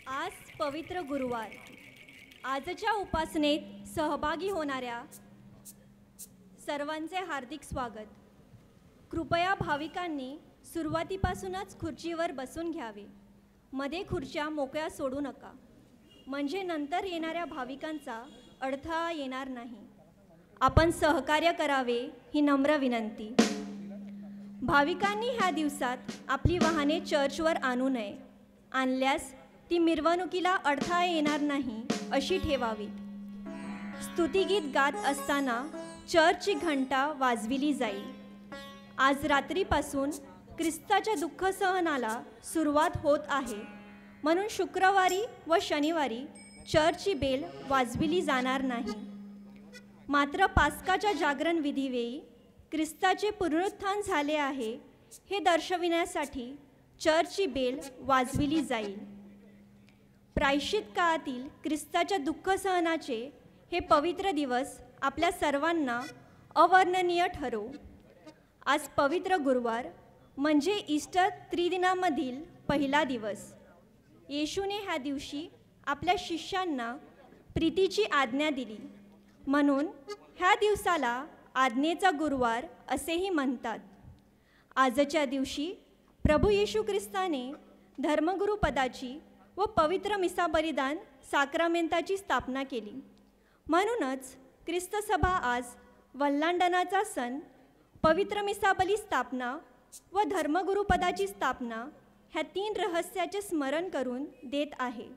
आज पवित्र गुरुवार. आजच्या उपासनेत सहभागी होणाऱ्या सर्वांचे हार्दिक स्वागत. कृपया भाविकांनी सुरुवातीपासूनच खुर्चीवर बसून घ्यावे. मध्ये खुर्च्या मोकळ्या सोडू नका, म्हणजे नंतर येणाऱ्या भाविकांचा अडथळा येणार नाही. आपण सहकार्य करावे ही नम्र विनंती. भाविकांनी ह्या दिवसात आपली वाहने चर्चवर आणू नये. आणल्यास ती मिरवणुकीला अडथळा येणार नाही अशी ठेवावीत. स्तुतिगीत गात असताना चर्चची घंटा वाजविली जाईल. आज रात्रीपासून ख्रिस्ताच्या दुःख सहनाला सुरुवात होत आहे, म्हणून शुक्रवारी व शनिवारी चर्चची बेल वाजविली जाणार नाही. मात्र पास्काच्या जागरण विधीवेळी ख्रिस्ताचे पुनरुत्थान झाले आहे हे दर्शविण्यासाठी चर्चची बेल वाजविली जाईल. प्रायश्चित काळातील ख्रिस्ताच्या दुःख सहनाचे हे पवित्र दिवस आपल्या सर्वांना अवर्णनीय ठरो. आज पवित्र गुरुवार म्हणजे ईस्टर त्रिदिनामधील पहिला दिवस. येशूने ह्या दिवशी आपल्या शिष्यांना प्रीतीची आज्ञा दिली, म्हणून ह्या दिवसाला आज्ञेचा गुरुवार असेही म्हणतात. आजच्या दिवशी प्रभू येशू ख्रिस्ताने धर्मगुरुपदाची व पवित्र मिसा बलिदान साक्रामेंताची स्थापना केली. म्हणूनच ख्रिस्त सभा आज वल्हांडणाचा सण, पवित्र मिसाबली स्थापना व धर्मगुरुपदाची स्थापना ह्या तीन रहस्याचे स्मरण करून देत आहे.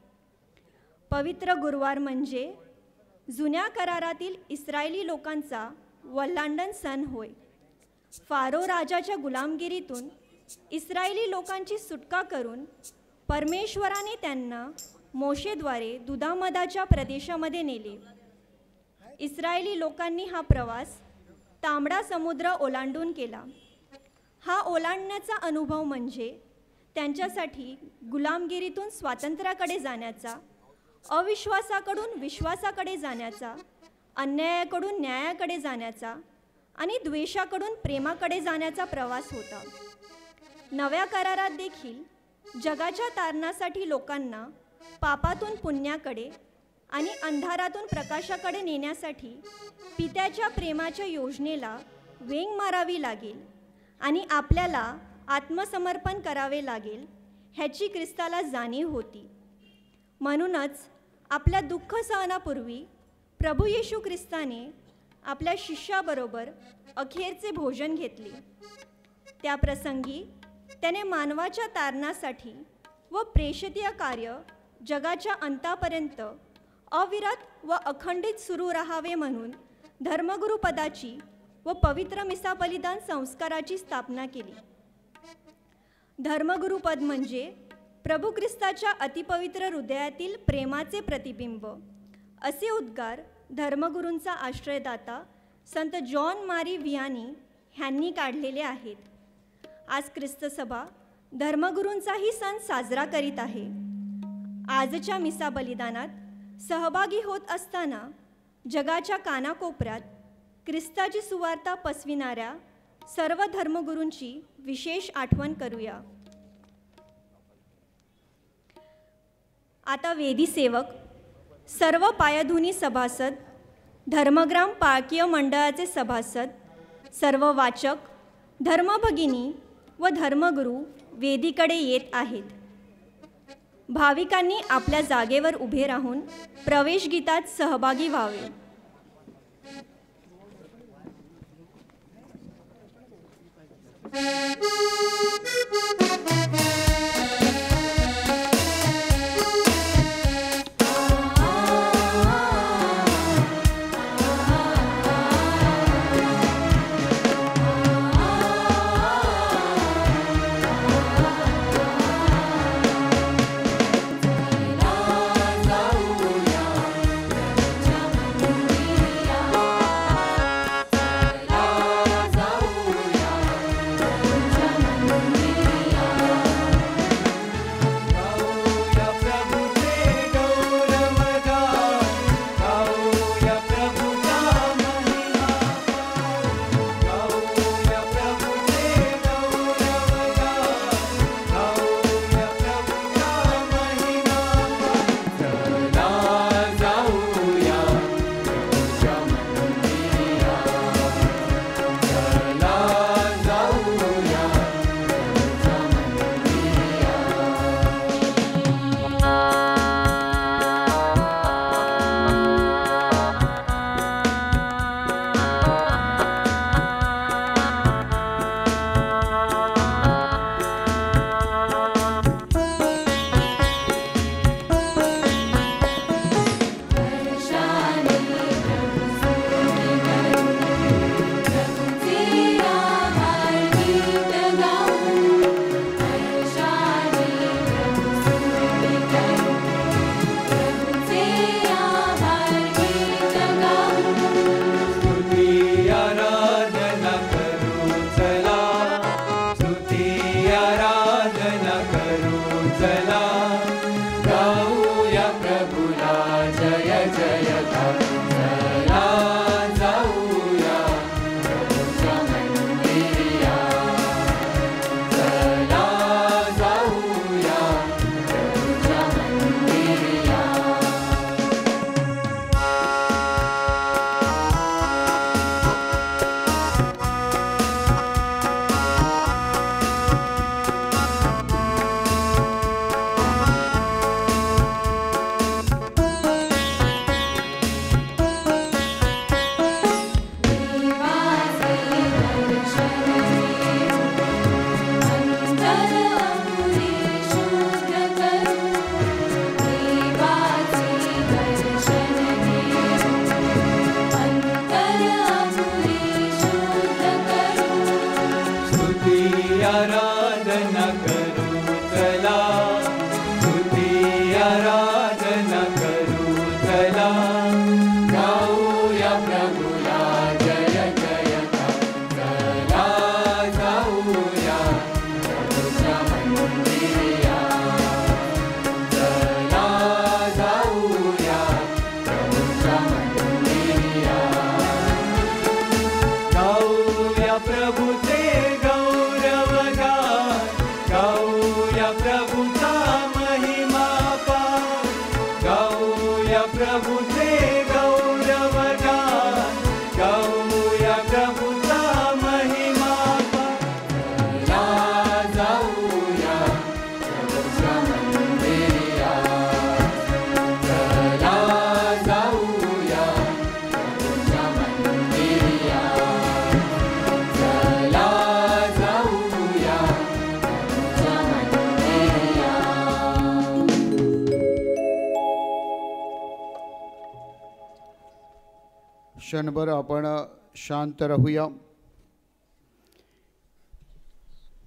पवित्र गुरुवार म्हणजे जुन्या करारातील इस्रायली लोकांचा वल्हांडण सण होय. फारो राजाच्या गुलामगिरीतून इस्रायली लोकांची सुटका करून परमेश्वराने त्यांना मोशेद्वारे दुधामधाच्या प्रदेशामध्ये नेले. इस्रायली लोकांनी हा प्रवास तांबडा समुद्र ओलांडून केला. हा ओलांडण्याचा अनुभव म्हणजे त्यांच्यासाठी गुलामगिरीतून स्वातंत्र्याकडे जाण्याचा, अविश्वासाकडून विश्वासाकडे जाण्याचा, अन्यायाकडून न्यायाकडे जाण्याचा आणि द्वेषाकडून प्रेमाकडे जाण्याचा प्रवास होता. नव्या करारात देखील जगाच्या तारणासाठी लोकांना पापातून पुण्याकडे आणि अंधारातून प्रकाशाकडे नेण्यासाठी पित्याच्या प्रेमाच्या योजनेला वेग मारावी लागेल आणि आपल्याला आत्मसमर्पण करावे लागेल ह्याची ख्रिस्ताला जाणीव होती. म्हणूनच आपल्या दुःख सहनापूर्वी प्रभू येशू ख्रिस्ताने आपल्या शिष्याबरोबर अखेरचे भोजन घेतले. त्या प्रसंगी त्याने मानवाच्या तारणासाठी व प्रेषितीय कार्य जगाच्या अंतापर्यंत अविरत व अखंडित सुरू राहावे म्हणून धर्मगुरुपदाची व पवित्र मिसा बलिदान संस्काराची स्थापना केली. धर्मगुरुपद म्हणजे प्रभू ख्रिस्ताच्या अतिपवित्र हृदयातील प्रेमाचे प्रतिबिंब. असे उद्गार धर्मगुरूंचा आश्रयदाता संत जॉन मारी वियानी ह्यांनी काढलेले आहेत. आज ख्रिस्त सभा धर्मगुरूंचाही सण साजरा करीत आहे. आजच्या मिसा बलिदानात सहभागी होत असताना जगाच्या कानाकोपऱ्यात ख्रिस्ताची सुवार्ता पसविणाऱ्या सर्व धर्मगुरूंची विशेष आठवण करूया. आता वेदी सेवक, सर्व पायाधुनी सभासद, धर्मग्राम पाळकीय मंडळाचे सभासद, सर्व वाचक, धर्मभगिनी व धर्मगुरू वेदीकडे येत आहेत. भाविकांनी आपल्या जागेवर उभे राहून प्रवेशगीतात सहभागी व्हावे. चला गाऊया प्रभुला जय जयकार चला जाऊया प्रभुच्या मंदिरिया चला जाऊया प्रभुच्या मंदिरिया आराधना करू चला स्तुती आराधना करू चला गाऊया प्रभुला जय जयकार चला जाऊया प्रभुच्या मंदिरिया चला जाऊया प्रभुच्या मंदिरिया गाऊया प्रभुचे गाऊया प्रभुचा महिमा पा गाऊया प्रभुचे गौरवगान गाऊया प्रभुचा महिमा पा चला जाऊया प्रभुच्या मंदिरिया चला जाऊया प्रभुच्या मंदिरिया चला जाऊया क्षणभर आपण शांत राहूया.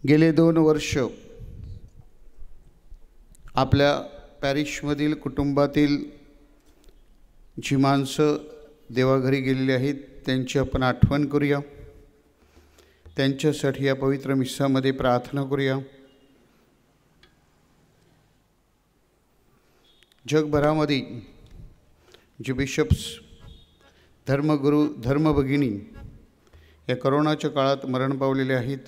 गेले 2 वर्ष आपल्या पॅरिशमधील कुटुंबातील जी माणसं देवाघरी गेलेली आहेत त्यांची आपण आठवण करूया. त्यांच्यासाठी या पवित्र मिस्सामध्ये प्रार्थना करूया. जगभरामध्ये जे बिशप्स धर्मगुरू धर्मभगिनी या करोनाच्या काळात मरण पावलेले आहेत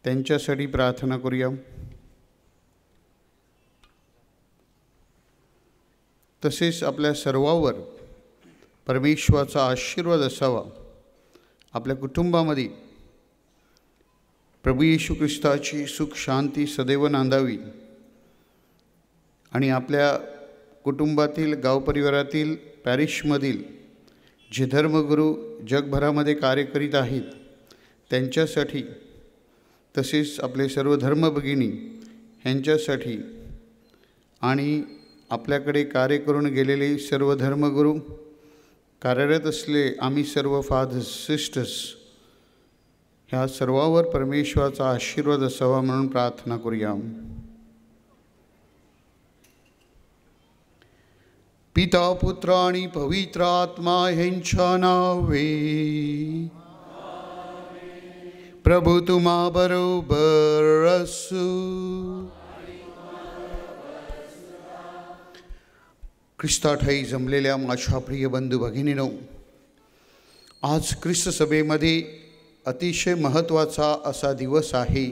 त्यांच्यासाठी प्रार्थना करूया. तसेच आपल्या सर्वांवर परमेश्वराचा आशीर्वाद असावा. आपल्या कुटुंबामध्ये प्रभू येशू ख्रिस्ताची सुख शांती सदैव नांदावी आणि आपल्या कुटुंबातील गाव परिवारातील पॅरिशमधील जे धर्मगुरू जगभरामध्ये कार्य करीत आहेत त्यांच्यासाठी तसेच आपले सर्व धर्मभगिनी ह्यांच्यासाठी आणि आपल्याकडे कार्य करून गेलेले सर्व धर्मगुरू कार्यरत असले आम्ही सर्व फादर्स सिस्टर्स ह्या सर्वांवर परमेश्वराचा आशीर्वाद असावा म्हणून प्रार्थना करूया. पिता पुत्र आणि पवित्र आत्मा ह्यांच्या नावे प्रभू तुम्हा बरोबर असू. ख्रिस्ताठाई जमलेल्या माझ्या प्रिय बंधू भगिनीनो, आज ख्रिस्त सभेमध्ये अतिशय महत्त्वाचा असा दिवस आहे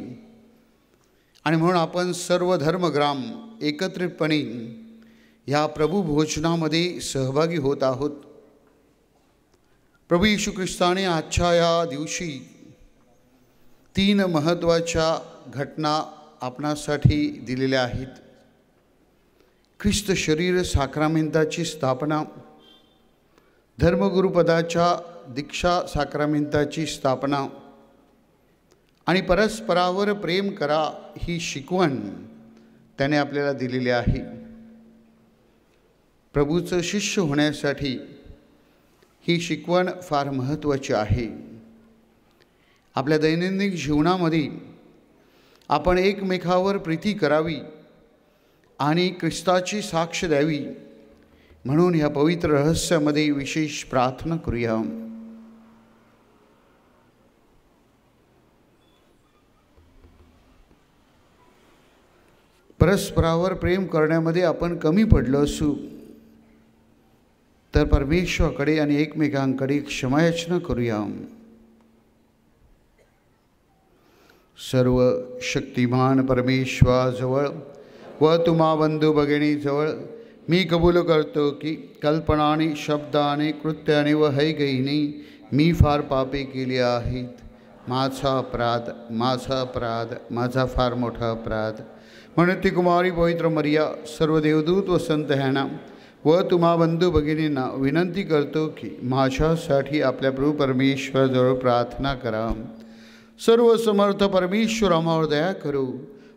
आणि म्हणून आपण सर्व धर्मग्राम एकत्रितपणे ह्या प्रभू भोजनामध्ये सहभागी होत आहोत. प्रभू येशू ख्रिस्ताने आजच्या या दिवशी 3 महत्त्वाच्या घटना आपणासाठी दिलेल्या आहेत. ख्रिस्त शरीर साक्रामेंताची स्थापना, धर्मगुरुपदाच्या दीक्षा साक्रामेंताची स्थापना आणि परस्परावर प्रेम करा ही शिकवण त्याने आपल्याला दिलेली आहे. प्रभूचं शिष्य होण्यासाठी ही शिकवण फार महत्त्वाची आहे. आपल्या दैनंदिन जीवनामध्ये आपण एकमेकावर प्रीती करावी आणि ख्रिस्ताची साक्ष द्यावी म्हणून ह्या पवित्र रहस्यामध्ये विशेष प्रार्थना करूया. परस्परावर प्रेम करण्यामध्ये आपण कमी पडलो असू तर परमेश्वराकडे आणि एकमेकांकडे क्षमायाचना करूया. सर्व शक्तिमान परमेश्वराजवळ व तुम्हा बंधू भगिनीजवळ मी कबूल करतो की कल्पनाने, शब्दाने, कृत्याने व हैगईने मी फार पापे केली आहेत. माझा अपराध, माझा अपराध, माझा फार मोठा अपराध. म्हणून ती कुमारी पवित्र मरिया, सर्व देवदूत व संत ह्यांना व तुम्हा बंधू भगिनींना विनंती करतो की माझ्यासाठी आपल्या प्रभू परमेश्वराजवळ प्रार्थना करा. सर्व समर्थ परमेश्वर आम्हावर दया करू,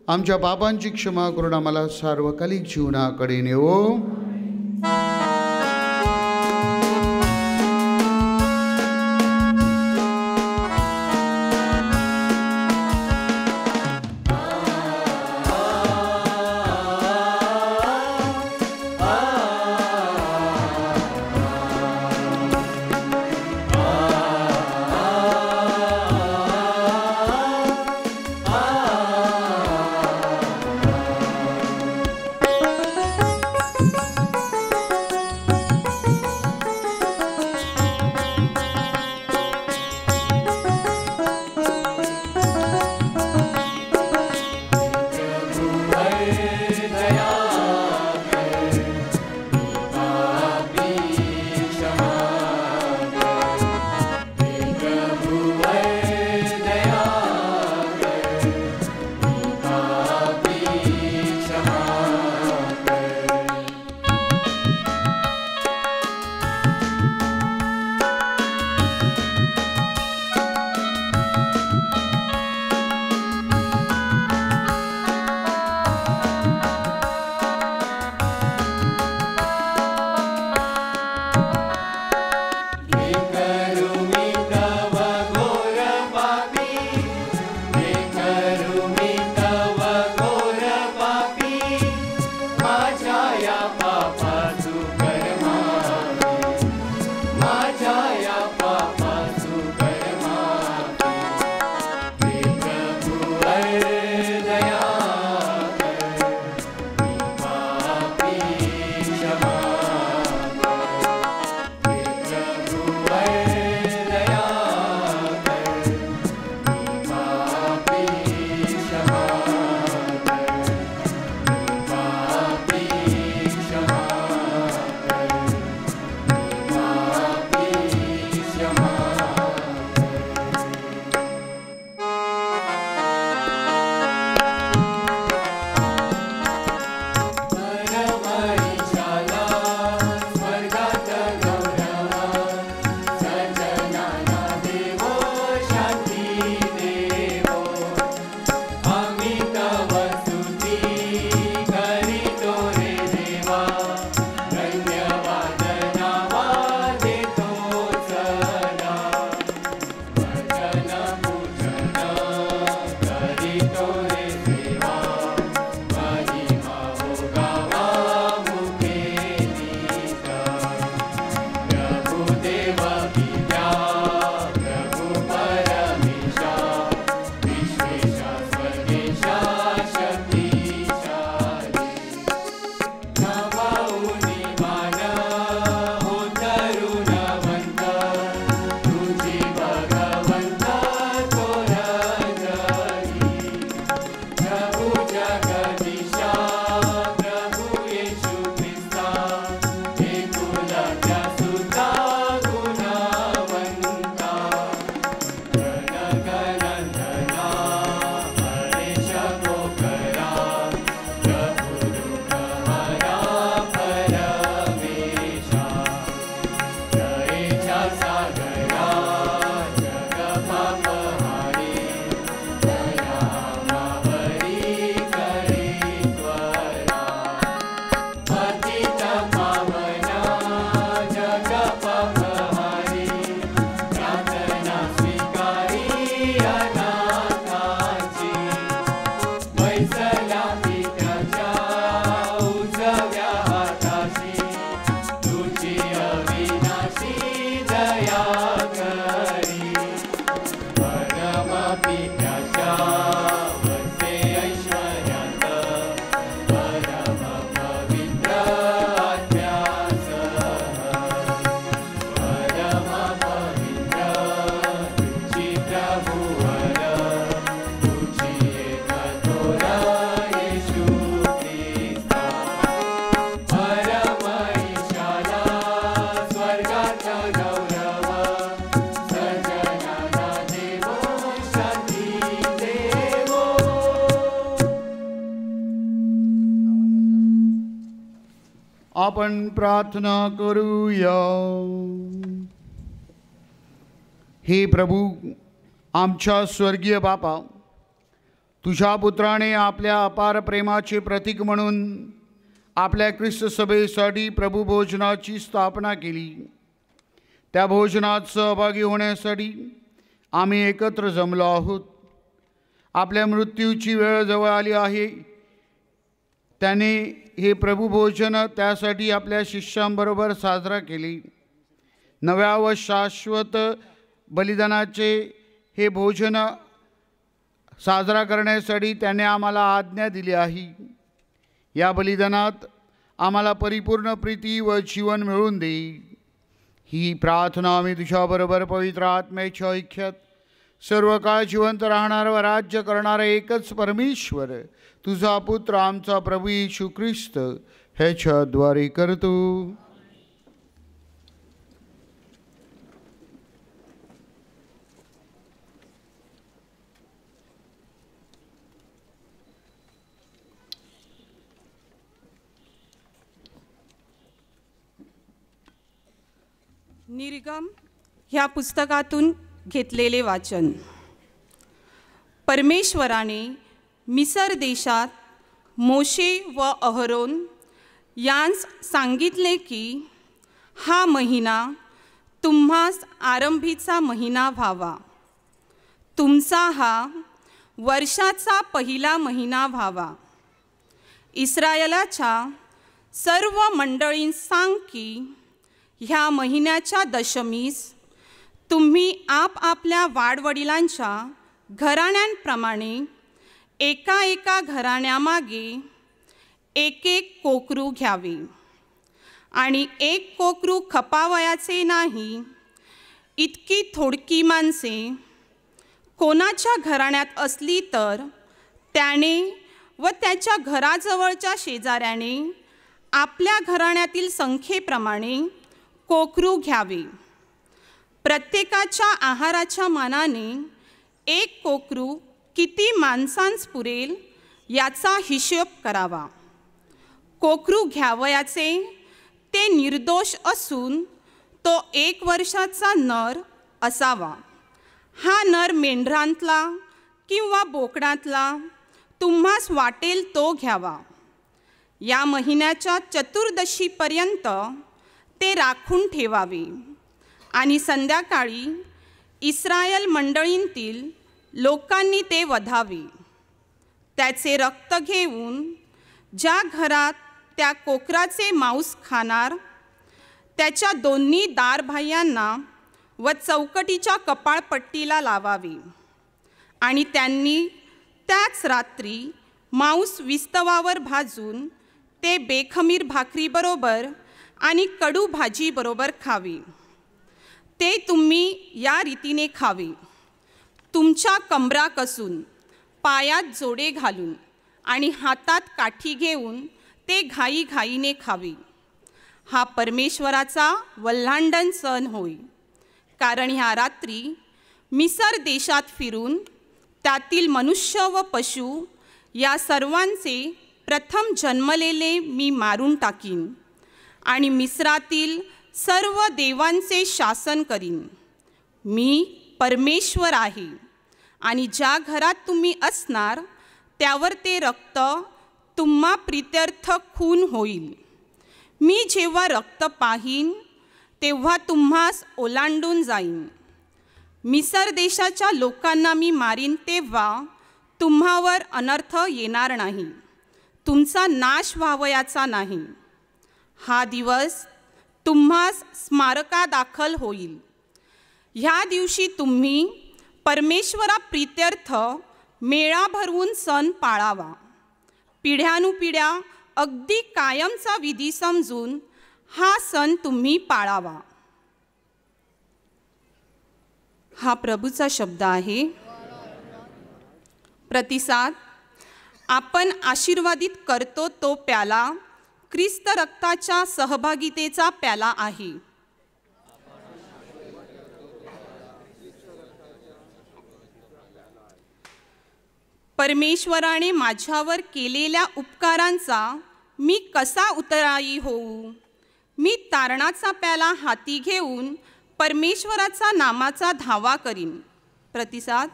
आमच्या पापांची क्षमा करून आम्हाला सार्वकालिक जीवनाकडे नेवो. आपण प्रार्थना करूया. हे प्रभू, आमच्या स्वर्गीय बापा, तुझ्या पुत्राने आपल्या अपार प्रेमाचे प्रतीक म्हणून आपल्या ख्रिस्त सभेसाठी प्रभू भोजनाची स्थापना केली. त्या भोजनात सहभागी होण्यासाठी आम्ही एकत्र जमलो आहोत. आपल्या मृत्यूची वेळ जवळ आली आहे. त्याने हे प्रभू भोजन त्यासाठी आपल्या शिष्यांबरोबर साजरा केले. नव्या व शाश्वत बलिदानाचे हे भोजन साजरा करण्यासाठी त्याने आम्हाला आज्ञा दिली आहे. या बलिदानात आम्हाला परिपूर्ण प्रीती व जीवन मिळवून दे. ही प्रार्थना आम्ही तुझ्याबरोबर पवित्र आत्म्याच्या ऐक्यात सर्व काळ जिवंत राहणारा व राज्य करणारा एकच परमेश्वर, तुझा पुत्र आमचा प्रभू येशू ख्रिस्त ह्याच्याद्वारे करतो. निर्गम ह्या पुस्तकातून घेतलेले वाचन. परमेश्वराने मिसर देशात मोशे व अहरोन यांस सांगितले की हा महिना तुम्हास आरंभीचा महिना व्हावा. तुमचा हा वर्षाचा पहिला महिना व्हावा. इस्रायलाच्या सर्व मंडळींस सांग की ह्या महिन्याच्या दशमीस तुम्ही आपापल्या वाडवडिलांच्या घराण्यांप्रमाणे एका एका घराण्यामागे एक एक कोकरू घ्यावे. आणि एक कोकरू खपावयाचे नाही इतकी थोडकी माणसे कोणाच्या घराण्यात असली तर त्याने व त्याच्या घराजवळच्या शेजाऱ्याने आपल्या घराण्यातील संख्येप्रमाणे कोकरू घ्यावे. प्रत्येकाच्या आहाराच्या मानाने एक कोकरू किती माणसांस पुरेल याचा हिशोब करावा. कोकरू घ्यावयाचे ते निर्दोष असून तो 1 वर्षाचा नर असावा. हा नर मेंढरांतला किंवा बोकडातला तुम्हास वाटेल तो घ्यावा. या महिन्याच्या चतुर्दशीपर्यंत ते राखून ठेवावे. आणि संध्याकाळी इस्रायल मंडळींतील लोकांनी ते वधावे. त्याचे रक्त घेऊन ज्या घरात त्या कोकराचे मांस खाणार त्याच्या दोन्ही दारबाह्यांना व चौकटीच्या कपाळपट्टीला लावावे. आणि त्यांनी त्याच रात्री मांस विस्तवावर भाजून ते बेखमीर भाकरीबरोबर आणि कडू भाजीबरोबर खावे. ते तुम्ही या रीतीने खावे. तुमच्या कंबरा कसून, पायात जोडे घालून आणि हातात काठी घेऊन ते घाईघाईने खावे. हा परमेश्वराचा वल्हांडण सण होय. कारण ह्या रात्री मिसर देशात फिरून त्यातील मनुष्य व पशु या सर्वांचे प्रथम जन्मलेले मी मारून टाकीन आणि मिस्रातील सर्व देवांचे शासन करीन. मी परमेश्वर आहे. आणि ज्या घरात तुम्ही असणार त्यावर ते रक्त तुम्हा प्रित्यर्थ खून होईल. मी जेव्हा रक्त पाहीन तेव्हा तुम्हास ओलांडून जाईन. मिसर देशाच्या लोकांना मी मारीन तेव्हा तुम्हावर अनर्थ येणार नाही. तुमचा नाश व्हावयाचा नाही. हा दिवस तुम्हास स्मारकादाखल होईल. ह्या दिवशी तुम्ही परमेश्वरा प्रीत्यर्थ मेळा भरवून सण पाळावा. पिढ्यानुपिढ्या अगदी कायमचा विधी समजून हा सण तुम्ही पाळावा. हा प्रभूचा शब्द आहे. प्रतिसाद. आपण आशीर्वादित करतो तो प्याला ख्रिस्त रक्ताच्या सहभागितेचा प्याला आहे. परमेश्वराने माझ्यावर केलेल्या उपकारांचा मी कसा उतराई होऊ. मी तारणाचा प्याला हाती घेऊन परमेश्वराचा नामाचा धावा करीन. प्रतिसाद.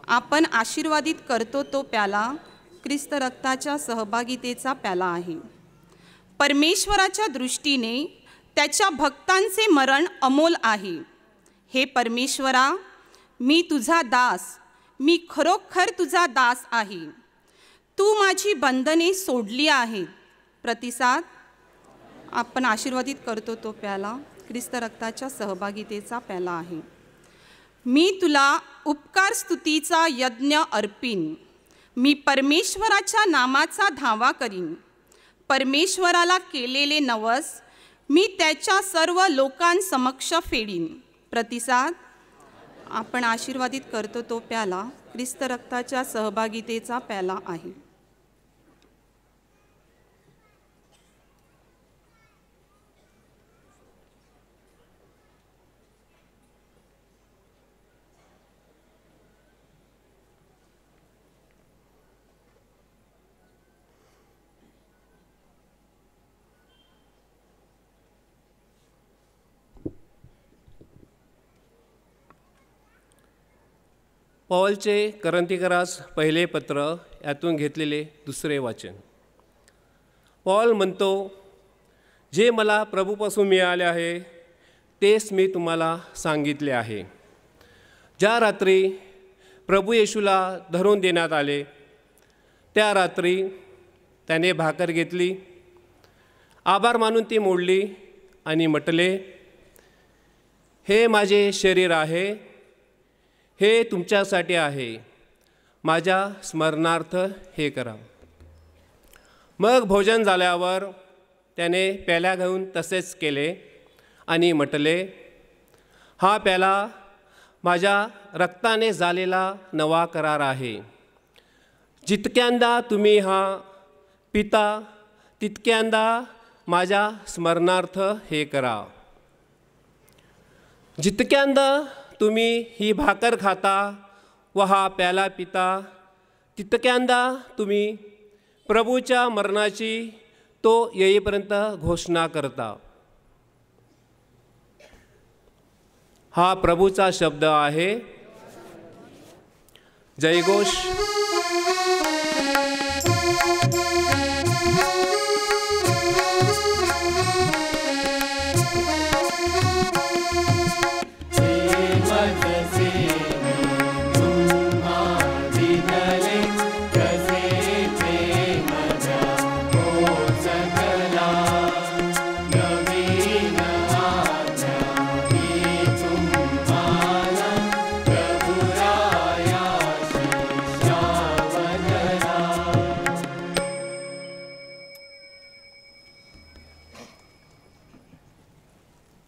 आपण आशीर्वादित करतो तो प्याला ख्रिस्त रक्ताच्या सहभागितेचा प्याला आहे. परमेश्वराच्या दृष्टीने त्याच्या भक्तांचे मरण अमोल आहे. हे परमेश्वरा, मी तुझा दास, मी खरोखर तुझा दास आहे. तू माझी बंधने सोडली आहेत. प्रतिसाद. आपण आशीर्वादित करतो तो प्याला ख्रिस्त रक्ताच्या सहभागितेचा प्याला आहे. मी तुला उपकार स्तुतीचा यज्ञ अर्पीन. मी परमेश्वराच्या नामाचा धावा करीन. परमेश्वराला केलेले नवस मी त्याच्या सर्व लोकांसमक्ष फेडीन. प्रतिसाद. आपण आशीर्वादित करतो तो प्याला ख्रिस्त रक्ताच्या सहभागितेचा प्याला आहे. पौलचे करंथीकरास पहिले पत्र यातून घेतलेले दुसरे वाचन. पौल म्हणतो, जे मला प्रभूपासून मिळाले आहे तेच मी तुम्हाला सांगितले आहे. ज्या रात्री प्रभू येशूला धरून देण्यात आले त्या रात्री त्याने भाकर घेतली, आभार मानून ती मोडली आणि म्हटले, हे माझे शरीर आहे, हे तुमच्यासाठी आहे, माझ्या स्मरणार्थ हे करा. मग भोजन झाल्यावर त्याने प्याला घेऊन तसेच केले आणि म्हटले, हा प्याला माझ्या रक्ताने झालेला नवा करार आहे. जितक्यांदा तुम्ही हा पिता तितक्यांदा माझ्या स्मरणार्थ हे करा. जितक्यांदा तुम्ही ही भाकर खाता व हा प्याला पिता तितक्यांदा तुम्ही प्रभूच्या मरणाची तो येईपर्यंत घोषणा करता. हा प्रभूचा शब्द आहे. जयघोष.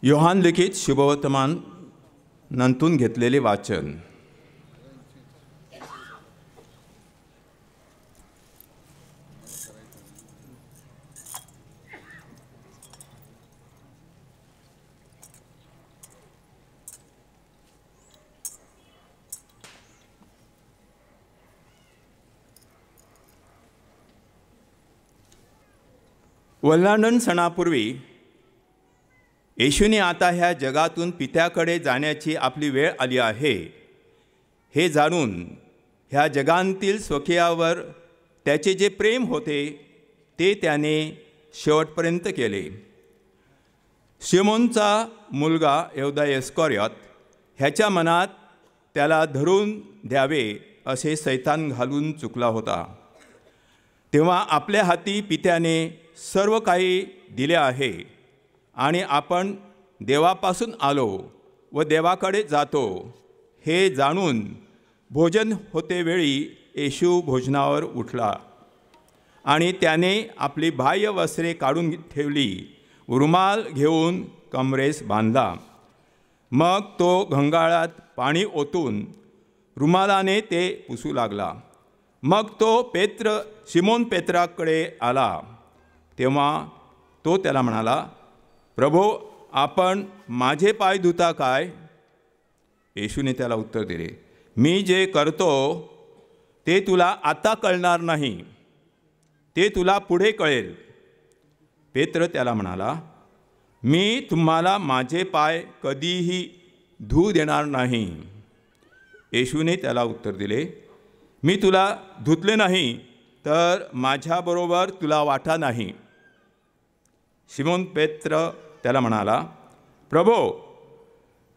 योहान लिखित शुभवर्तमान नंतून घेतलेले वाचन. वल्हांडण सणापूर्वी येशूने आता ह्या जगातून पित्याकडे जाण्याची आपली वेळ आली आहे हे जाणून ह्या जगांतील स्वकीयावर त्याचे जे प्रेम होते ते त्याने शेवटपर्यंत केले. शिमोनचा मुलगा यहूदा इस्करियोत ह्याच्या मनात त्याला धरून द्यावे असे सैतान घालून चुकला होता. तेव्हा आपल्या हाती पित्याने सर्व काही दिले आहे आणि आपण देवापासून आलो व देवाकडे जातो हे जाणून भोजन होतेवेळी येशू भोजनावर उठला आणि त्याने आपली बाह्य वस्त्रे काढून ठेवली, रुमाल घेऊन कमरेस बांधला. मग तो घंगाळात पाणी ओतून रुमालाने ते पुसू लागला. मग तो शिमोन पेत्राकडे आला. तेव्हा तो त्याला म्हणाला, प्रभो, आपण माझे पाय धुता काय? येशूने त्याला उत्तर दिले, मी जे करतो ते तुला आता कळणार नाही, ते तुला पुढे कळेल. पेत्र त्याला म्हणाला, मी तुम्हाला माझे पाय कधीही धुवू देणार नाही. येशूने त्याला उत्तर दिले, मी तुला धुतले नाही तर माझ्याबरोबर तुला वाटा नाही. शिमोन पेत्र त्याला म्हणाला, प्रभो,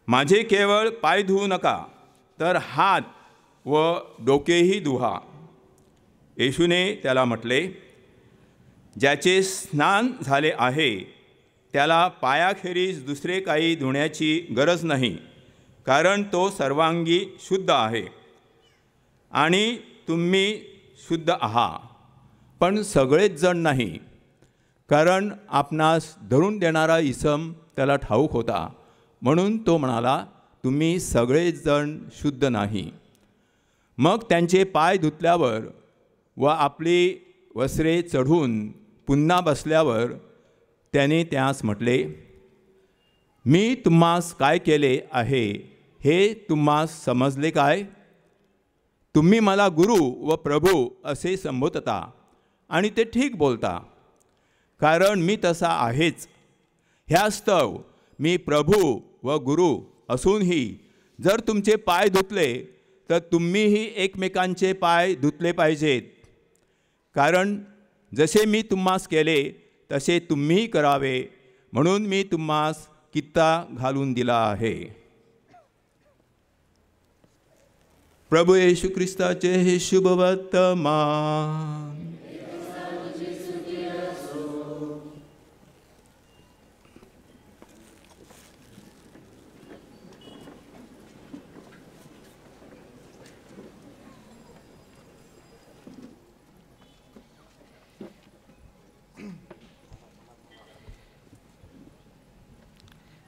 माझे केवळ पाय धुवू नका तर हात व डोकेही धुवा. येशूने त्याला म्हटले, ज्याचे स्नान झाले आहे त्याला पायाखेरीज दुसरे काही धुण्याची गरज नाही, कारण तो सर्वांगी शुद्ध आहे. आणि तुम्ही शुद्ध आहात, पण सगळेच जण नाही, कारण आपणास धरून देणारा इसम त्याला ठाऊक होता, म्हणून तो म्हणाला, तुम्ही सगळेच जण शुद्ध नाही. मग त्यांचे पाय धुतल्यावर व आपली वस्त्रे चढून पुन्हा बसल्यावर त्याने त्यास म्हटले, मी तुम्हास काय केले आहे हे तुम्हास समजले काय? तुम्ही मला गुरु व प्रभू असे संबोधता आणि ते ठीक बोलता, कारण मी तसा आहेच. ह्यास्तव मी प्रभू व गुरु असूनही जर तुमचे पाय धुतले तर तुम्हीही एकमेकांचे पाय धुतले पाहिजेत. कारण जसे मी तुम्हास केले तसे तुम्हीही करावे, म्हणून मी तुम्हास कित्ता घालून दिला आहे. प्रभू येशू ख्रिस्ताचे हे शुभ वर्तमान.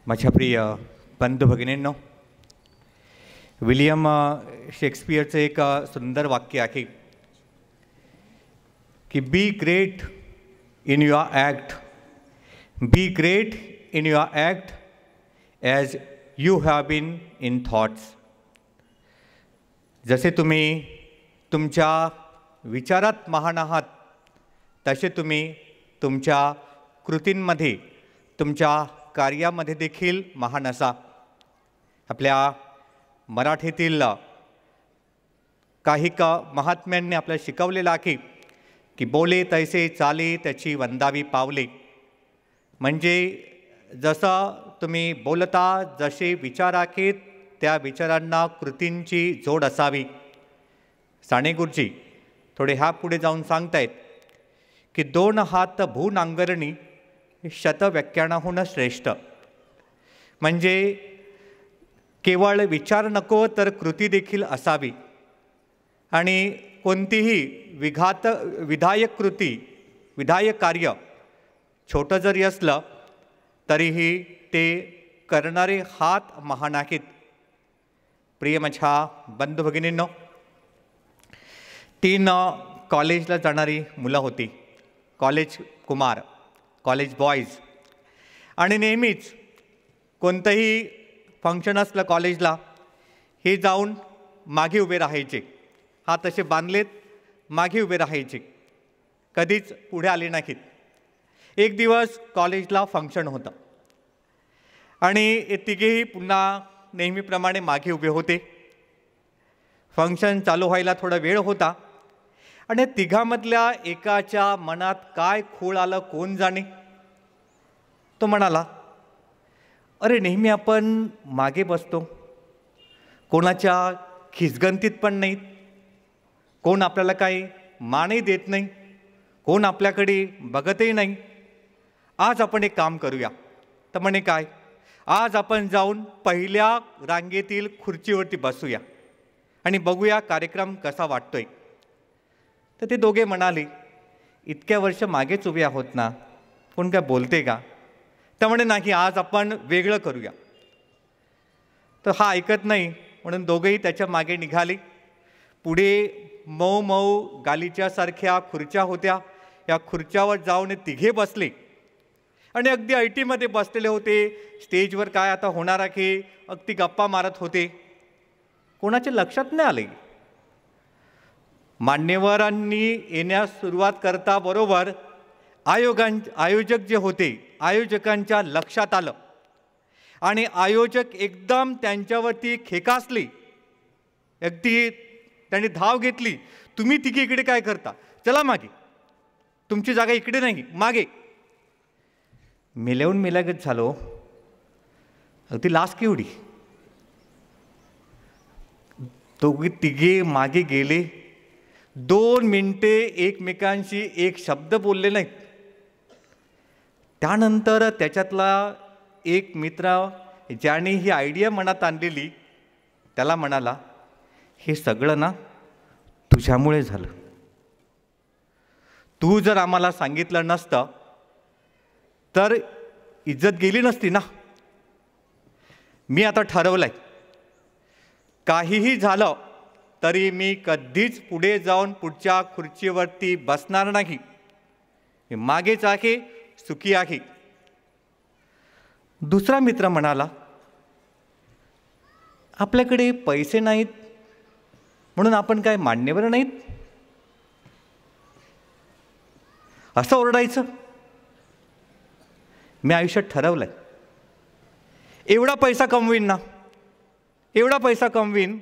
माझ्या प्रिय बंधू भगिनींनो, विलियम शेक्सपियरचं एक सुंदर वाक्य आहे की be great in your act, be great in your act as you have been in thoughts. जसे तुम्ही तुमच्या विचारात महान आहात तसे तुम्ही तुमच्या कृतींमध्ये, तुमच्या कार्यामध्ये देखील महान असा. आपल्या मराठीतील काही महात्म्यांनी आपल्याला शिकवलेलं आहे की बोले तैसे चाले त्याची वंदावी पावले. म्हणजे जसं तुम्ही बोलता, जसे विचार आहेत त्या विचारांना कृतींची जोड असावी. साने गुरुजी थोडे ह्या पुढे जाऊन सांगतायत की 2 हात भू नांगरणी शतव्याख्यानाहून श्रेष्ठ. म्हणजे केवळ विचार नको तर कृती देखील असावी. आणि कोणतीही विधायक कृती, विधायक कार्य छोटं जरी असलं तरीही ते करणारे हात महान आहेत. प्रिय माझ्या बंधू भगिनींनो, 3 कॉलेजला जाणारी मुलं होती, कॉलेज कुमार, कॉलेज बॉईज. आणि नेहमीच कोणतंही फंक्शन असलं कॉलेजला, हे जाऊन मागे उभे राहायचे. हात असे बांधलेत, मागे उभे राहायचे, कधीच पुढे आले नाहीत. एक दिवस कॉलेजला फंक्शन होतं आणि हे तिघेही पुन्हा नेहमीप्रमाणे मागे उभे होते. फंक्शन चालू व्हायला थोडा वेळ होता आणि तिघामधल्या एकाच्या मनात काय खूळ आलं कोण जाणे. तो म्हणाला, अरे नेहमी आपण मागे बसतो, कोणाच्या खिसगंतीत पण नाहीत, कोण आपल्याला काही मानही देत नाही, कोण आपल्याकडे बघतही नाही. आज आपण एक काम करूया. तर म्हणे काय, आज आपण जाऊन पहिल्या रांगेतील खुर्चीवरती बसूया आणि बघूया कार्यक्रम कसा वाटतोय. तर ते दोघे म्हणाले, इतक्या वर्ष मागेच उभे आहोत ना, कोण काय बोलते का? तर म्हणे नाही, आज आपण वेगळं करूया. तर हा ऐकत नाही म्हणून दोघेही त्याच्या मागे निघाले. पुढे मऊ मऊ गालिच्यासारख्या खुर्च्या होत्या, या खुर्च्यावर जाऊन तिघे बसले आणि अगदी ऐटीमध्ये बसलेले होते. स्टेजवर काय आता होणार आहे अगदी गप्पा मारत होते. कोणाच्या लक्षात नाही आले. मान्यवरांनी येण्यास सुरुवात करता बरोबर आयोजक जे होते आयोजकांच्या लक्षात आलं आणि आयोजक एकदम त्यांच्यावरती खेकासली. अगदी त्यांनी धाव घेतली. तुम्ही तिघे इकडे काय करता, चला मागे, तुमची जागा इकडे नाही, मागे. मेल्याहून मेल्यागत झालो. अगदी लास केवढी. दोघे तिघे मागे गेले. 2 मिनिटे एकमेकांशी एक शब्द बोलले नाहीत. त्यानंतर त्याच्यातला एक मित्र ज्याने ही आयडिया मनात आणलेली त्याला म्हणाला, हे सगळं ना तुझ्यामुळे झालं. तू जर आम्हाला सांगितलं नसतं तर इज्जत गेली नसती ना. मी आता ठरवलंय, काहीही झालं तरी मी कधीच पुढे जाऊन पुढच्या खुर्चीवरती बसणार नाही. मी मागेच आहे, सुखी आहे. दुसरा मित्र म्हणाला, आपल्याकडे पैसे नाहीत म्हणून आपण काय मान्यवर नाहीत असं ओरडायचं. मी आयुष्यात ठरवलंय, एवढा पैसा कमवीन ना, एवढा पैसा कमवीन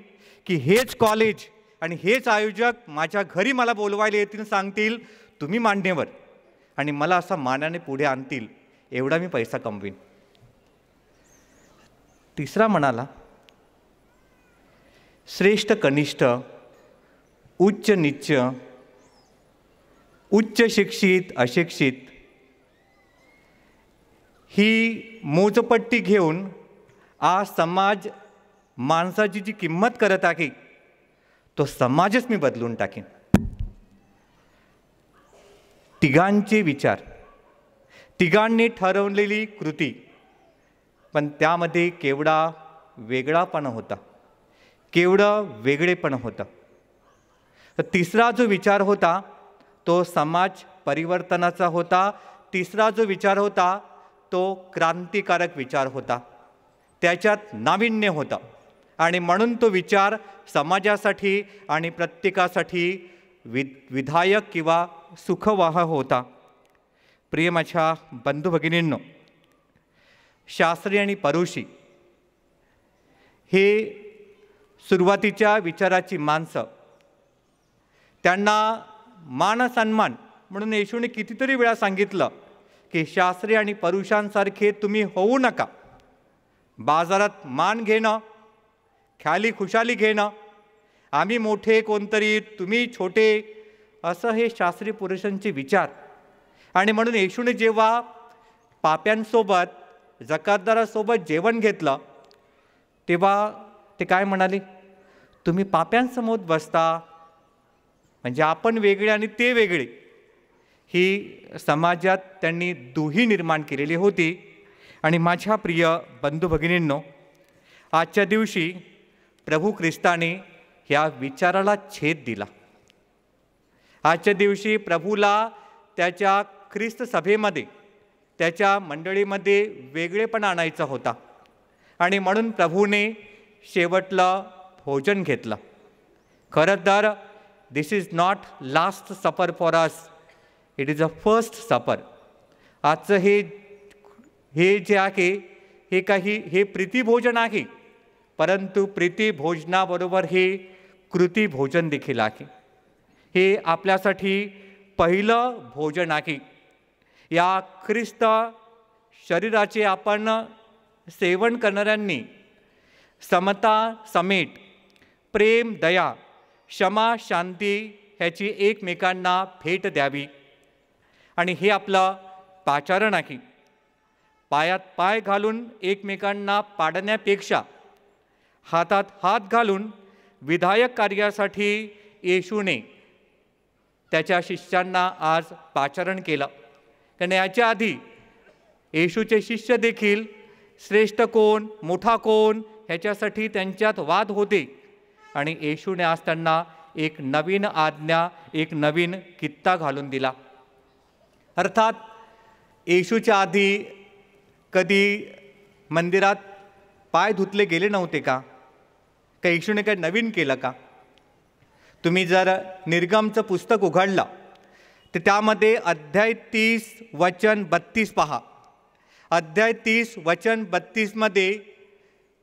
की हेच कॉलेज आणि हेच आयोजक माझ्या घरी मला बोलवायला येतील, सांगतील तुम्ही मान्यवर, आणि मला असा मानाने पुढे आणतील. एवढा मी पैसा कमवीन. तिसरा म्हणाला, श्रेष्ठ कनिष्ठ, उच्च नीच, उच्च शिक्षित अशिक्षित ही मोजपट्टी घेऊन आज समाज माणसाची जी किंमत करत आहे तो समाजच मी बदलून टाकेन. तिघांचे विचार, तिघांनी ठरवलेली कृती, पण त्यामध्ये केवढा वेगळापणा होता, केवढं वेगळेपण होतं. तर तिसरा जो विचार होता तो समाज परिवर्तनाचा होता. तिसरा जो विचार होता तो क्रांतिकारक विचार होता. त्याच्यात नाविन्य होतं आणि म्हणून तो विचार समाजासाठी आणि प्रत्येकासाठी विधायक किंवा सुखवाह होता. प्रिय माझ्या बंधू भगिनींनो, शास्त्री आणि परुषी हे सुरुवातीच्या विचाराची माणसं. त्यांना मान सन्मान म्हणून येशूने कितीतरी वेळा सांगितलं की शास्त्री आणि परुषांसारखे तुम्ही होऊ नका. बाजारात मान घेणं, ख्याली खुशाली घेणं, आम्ही मोठे कोणतरी तुम्ही छोटे, असं हे शास्त्री पुरुषांचे विचार. आणि म्हणून येशूने जेव्हा पाप्यांसोबत, जकातदारासोबत जेवण घेतलं तेव्हा ते काय म्हणाले, तुम्ही पाप्यांसमोर बसता, म्हणजे आपण वेगळे आणि ते वेगळे. ही समाजात त्यांनी दुही निर्माण केलेली होती. आणि माझ्या प्रिय बंधू भगिनींनो, आजच्या दिवशी प्रभू ख्रिस्ताने ह्या विचाराला छेद दिला. आजच्या दिवशी प्रभूला त्याच्या ख्रिस्त सभेमध्ये, त्याच्या मंडळीमध्ये वेगळेपणा आणायचा होता. आणि म्हणून प्रभूने शेवटला भोजन घेतलं. खरं तर दिस इज नॉट लास्ट सपर for us, it is a first सपर. आजचं हे जे आहे हे प्रीतिभोजन आहे, परंतु प्रीतिभोजनाबरोबर हे कृतिभोजन देखील आहे. हे आपल्यासाठी पहिलं भोजन आहे. या ख्रिस्त शरीराचे आपण सेवन करणाऱ्यांनी समता, समेट, प्रेम, दया, क्षमा, शांती ह्याची एकमेकांना भेट द्यावी. आणि हे आपलं पाचारण आहे. पायात पाय घालून एकमेकांना पाडण्यापेक्षा हातात हात घालून विधायक कार्यासाठी येशूने त्याच्या शिष्यांना आज पाचारण केलं. कारण याच्या आधी येशूचे शिष्य देखील श्रेष्ठ कोण, मोठा कोण ह्याच्यासाठी त्यांच्यात वाद होते. आणि येशूने आज त्यांना एक नवीन आज्ञा, एक नवीन कित्ता घालून दिला. अर्थात येशूच्या आधी कधी मंदिरात पाय धुतले गेले नव्हते का? येशूने काही नवीन केलं का? तुम्ही जर निर्गमचं पुस्तक उघडलं तर त्यामध्ये अध्याय 30 वचन 32 पहा. अध्याय 30 वचन 32मध्ये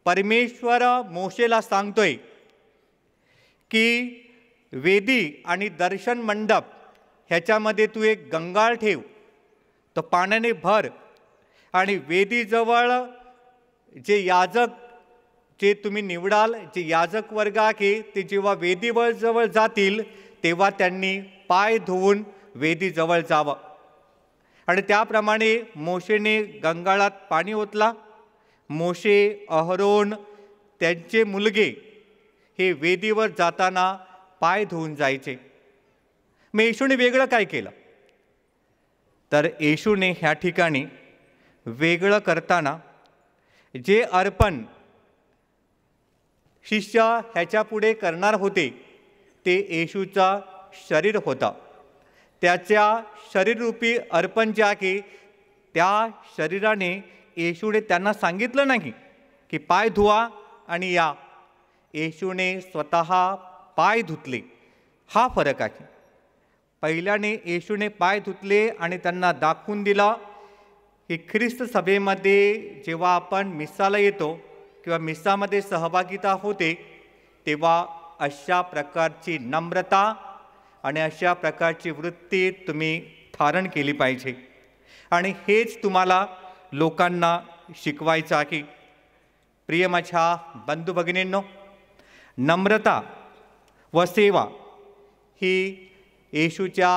परमेश्वर मोशेला सांगतोय की वेदी आणि दर्शन मंडप ह्याच्यामध्ये तू एक गंगाळ ठेव, तो पाण्याने भर, आणि वेदीजवळ जे याजक जे तुम्ही निवडाल, जे याजक वर्ग आहे ते जेव्हा वेदीवर जवळ जातील तेव्हा त्यांनी पाय धुवून वेदीजवळ जावं. आणि त्याप्रमाणे मोशेने गंगाळात पाणी ओतला. मोशे, अहरोन, त्यांचे मुलगे हे वेदीवर जाताना पाय धुवून जायचे. मग येशूने वेगळं काय केलं? तर येशूने ह्या ठिकाणी वेगळं करताना जे अर्पण शिष्य ह्याच्या पुढे करणार होते ते येशूचा शरीर होता. त्याच्या शरीररूपी अर्पण जे आहे त्या शरीराने येशूने त्यांना सांगितलं नाही की पाय धुवा आणि या. येशूने स्वतः पाय धुतले. हा फरक आहे. पहिल्याने येशूने पाय धुतले आणि त्यांना दाखवून दिला की ख्रिस्त सभेमध्ये जेव्हा आपण मिसाला येतो किंवा मिसामध्ये सहभागिता होते तेव्हा अशा प्रकारची नम्रता आणि अशा प्रकारची वृत्ती तुम्ही धारण केली पाहिजे. आणि हेच तुम्हाला लोकांना शिकवायचं आहे. प्रिय माझ्या बंधू भगिनींनो, नम्रता व सेवा ही येशूच्या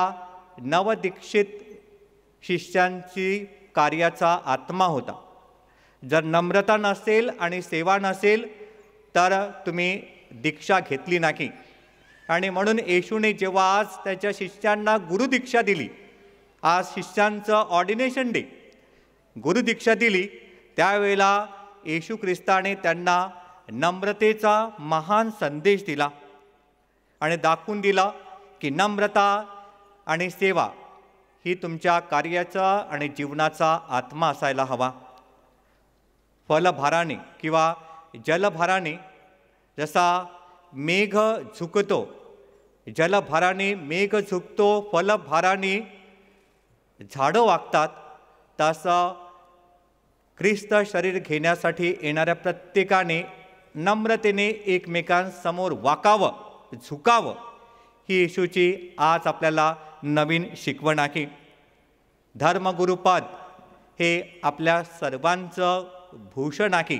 नवदीक्षित शिष्यांची कार्याचा आत्मा होता. जर नम्रता नसेल आणि सेवा नसेल तर तुम्ही दीक्षा घेतली नाही. आणि म्हणून येशूने जेव्हा आज त्याच्या शिष्यांना गुरुदीक्षा दिली, आज शिष्यांचं ऑर्डिनेशन डे, गुरुदीक्षा दिली, त्यावेळेला येशू ख्रिस्ताने त्यांना नम्रतेचा महान संदेश दिला आणि दाखवून दिला की नम्रता आणि सेवा ही तुमच्या कार्याचा आणि जीवनाचा आत्मा असायला हवा. फलभाराने किंवा जलभाराने जसा मेघ झुकतो, जलभाराने मेघ झुकतो, फलभाराने झाडं वागतात, तसं ख्रिस्त शरीर घेण्यासाठी येणाऱ्या प्रत्येकाने नम्रतेने एकमेकांसमोर वाकावं, झुकावं. ही येशूची आज आपल्याला नवीन शिकवण आहे. धर्मगुरुपद हे आपल्या सर्वांचं भूषण आहे.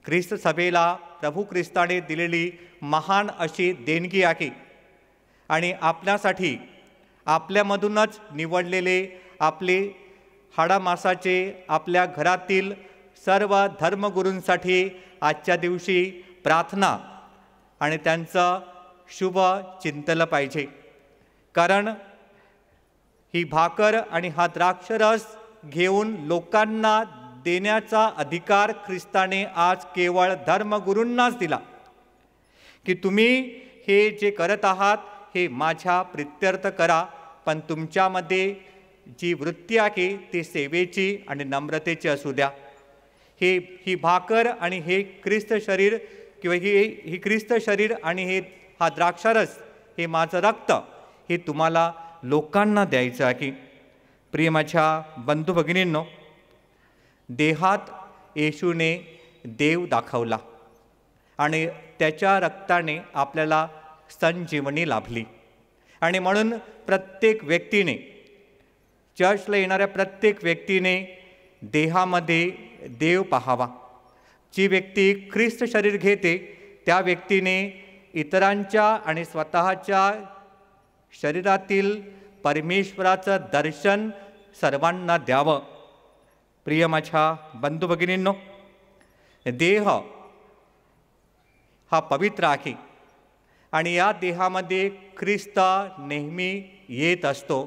ख्रिस्त सभेला प्रभू ख्रिस्ताने दिलेली महान अशी देणगी आहे. आणि आपल्यासाठी आपल्यामधूनच निवडलेले आपले हाडामासाचे आपल्या घरातील सर्व धर्मगुरूंसाठी आजच्या दिवशी प्रार्थना आणि त्यांचं शुभ चिंतलं पाहिजे. कारण ही भाकर आणि हा द्राक्षरस घेऊन लोकांना देण्याचा अधिकार ख्रिस्ताने आज केवळ धर्मगुरूंनाच दिला की तुम्ही हे जे करत आहात हे माझ्या प्रित्यर्थ करा, पण तुमच्यामध्ये जी वृत्ती आहे ती सेवेची आणि नम्रतेची असू द्या. ही भाकर आणि हे ख्रिस्त शरीर किंवा ही ख्रिस्त शरीर आणि हा द्राक्षारस हे माझं रक्त हे तुम्हाला लोकांना द्यायचं आहे. प्रिय माझ्या बंधू भगिनींनो, देहात येशूने देव दाखवला आणि त्याच्या रक्ताने आपल्याला संजीवनी लाभली. आणि म्हणून प्रत्येक व्यक्तीने, चर्चला येणाऱ्या प्रत्येक व्यक्तीने देहामध्ये देव पाहावा. जी व्यक्ती ख्रिस्त शरीर घेते त्या व्यक्तीने इतरांच्या आणि स्वतःच्या शरीरातील परमेश्वराचं दर्शन सर्वांना द्यावं. प्रिय माझ्या बंधू भगिनींनो, देह हा पवित्र आहे आणि या देहामध्ये ख्रिस्त नेहमी येत असतो.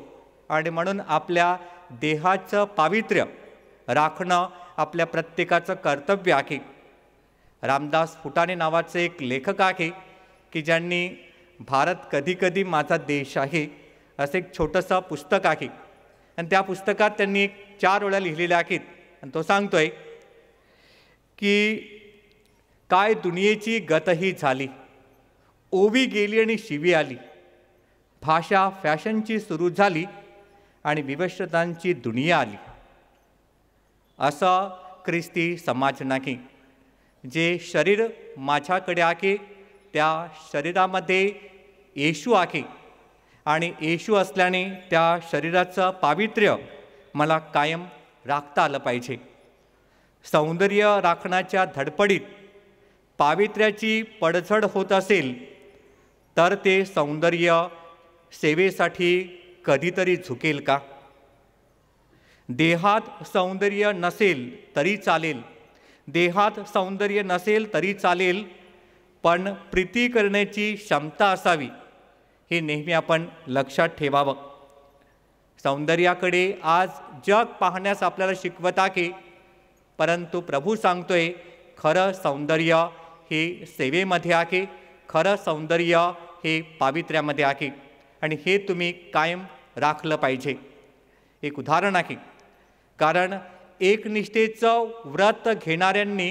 आणि म्हणून आपल्या देहाचं पावित्र्य राखणं आपल्या प्रत्येकाचं कर्तव्य आहे. रामदास फुटाणे नावाचे एक लेखक आहे की ज्यांनी भारत कधी कधी माझा देश आहे असं एक छोटंसं पुस्तक आहे. आणि त्या पुस्तकात त्यांनी 4 ओळ्या लिहिलेल्या आहेत. आणि तो सांगतोय की काय दुनियेची गतही झाली, ओवी गेली आणि शिवी आली, भाषा फॅशनची सुरू झाली आणि विवस्त्रतांची दुनिया आली. असं ख्रिस्ती समाज नाही. जे शरीर माझ्याकडे आहे त्या शरीरामध्ये येशू आहे आणि येशू असल्याने त्या शरीराचं पावित्र्य मला कायम राखता आलं पाहिजे. सौंदर्य राखण्याच्या धडपडीत पावित्र्याची पडझड होत असेल तर ते सौंदर्य सेवेसाठी कधीतरी झुकेल का? देहात सौंदर्य नसेल तरी चालेल, देहात सौंदर्य नसेल तरी चालेल, पण प्रीती करण्याची क्षमता असावी हे नेहमी आपण लक्षात ठेवावं. सौंदर्याकडे आज जग पाहण्यास आपल्याला शिकवत आहे, परंतु प्रभू सांगतोय खरं सौंदर्य हे सेवेमध्ये आहे, खरं सौंदर्य हे पावित्र्यामध्ये आहे आणि हे तुम्ही कायम राखलं पाहिजे. एक उदाहरण आहे. कारण एकनिष्ठेचं व्रत घेणाऱ्यांनी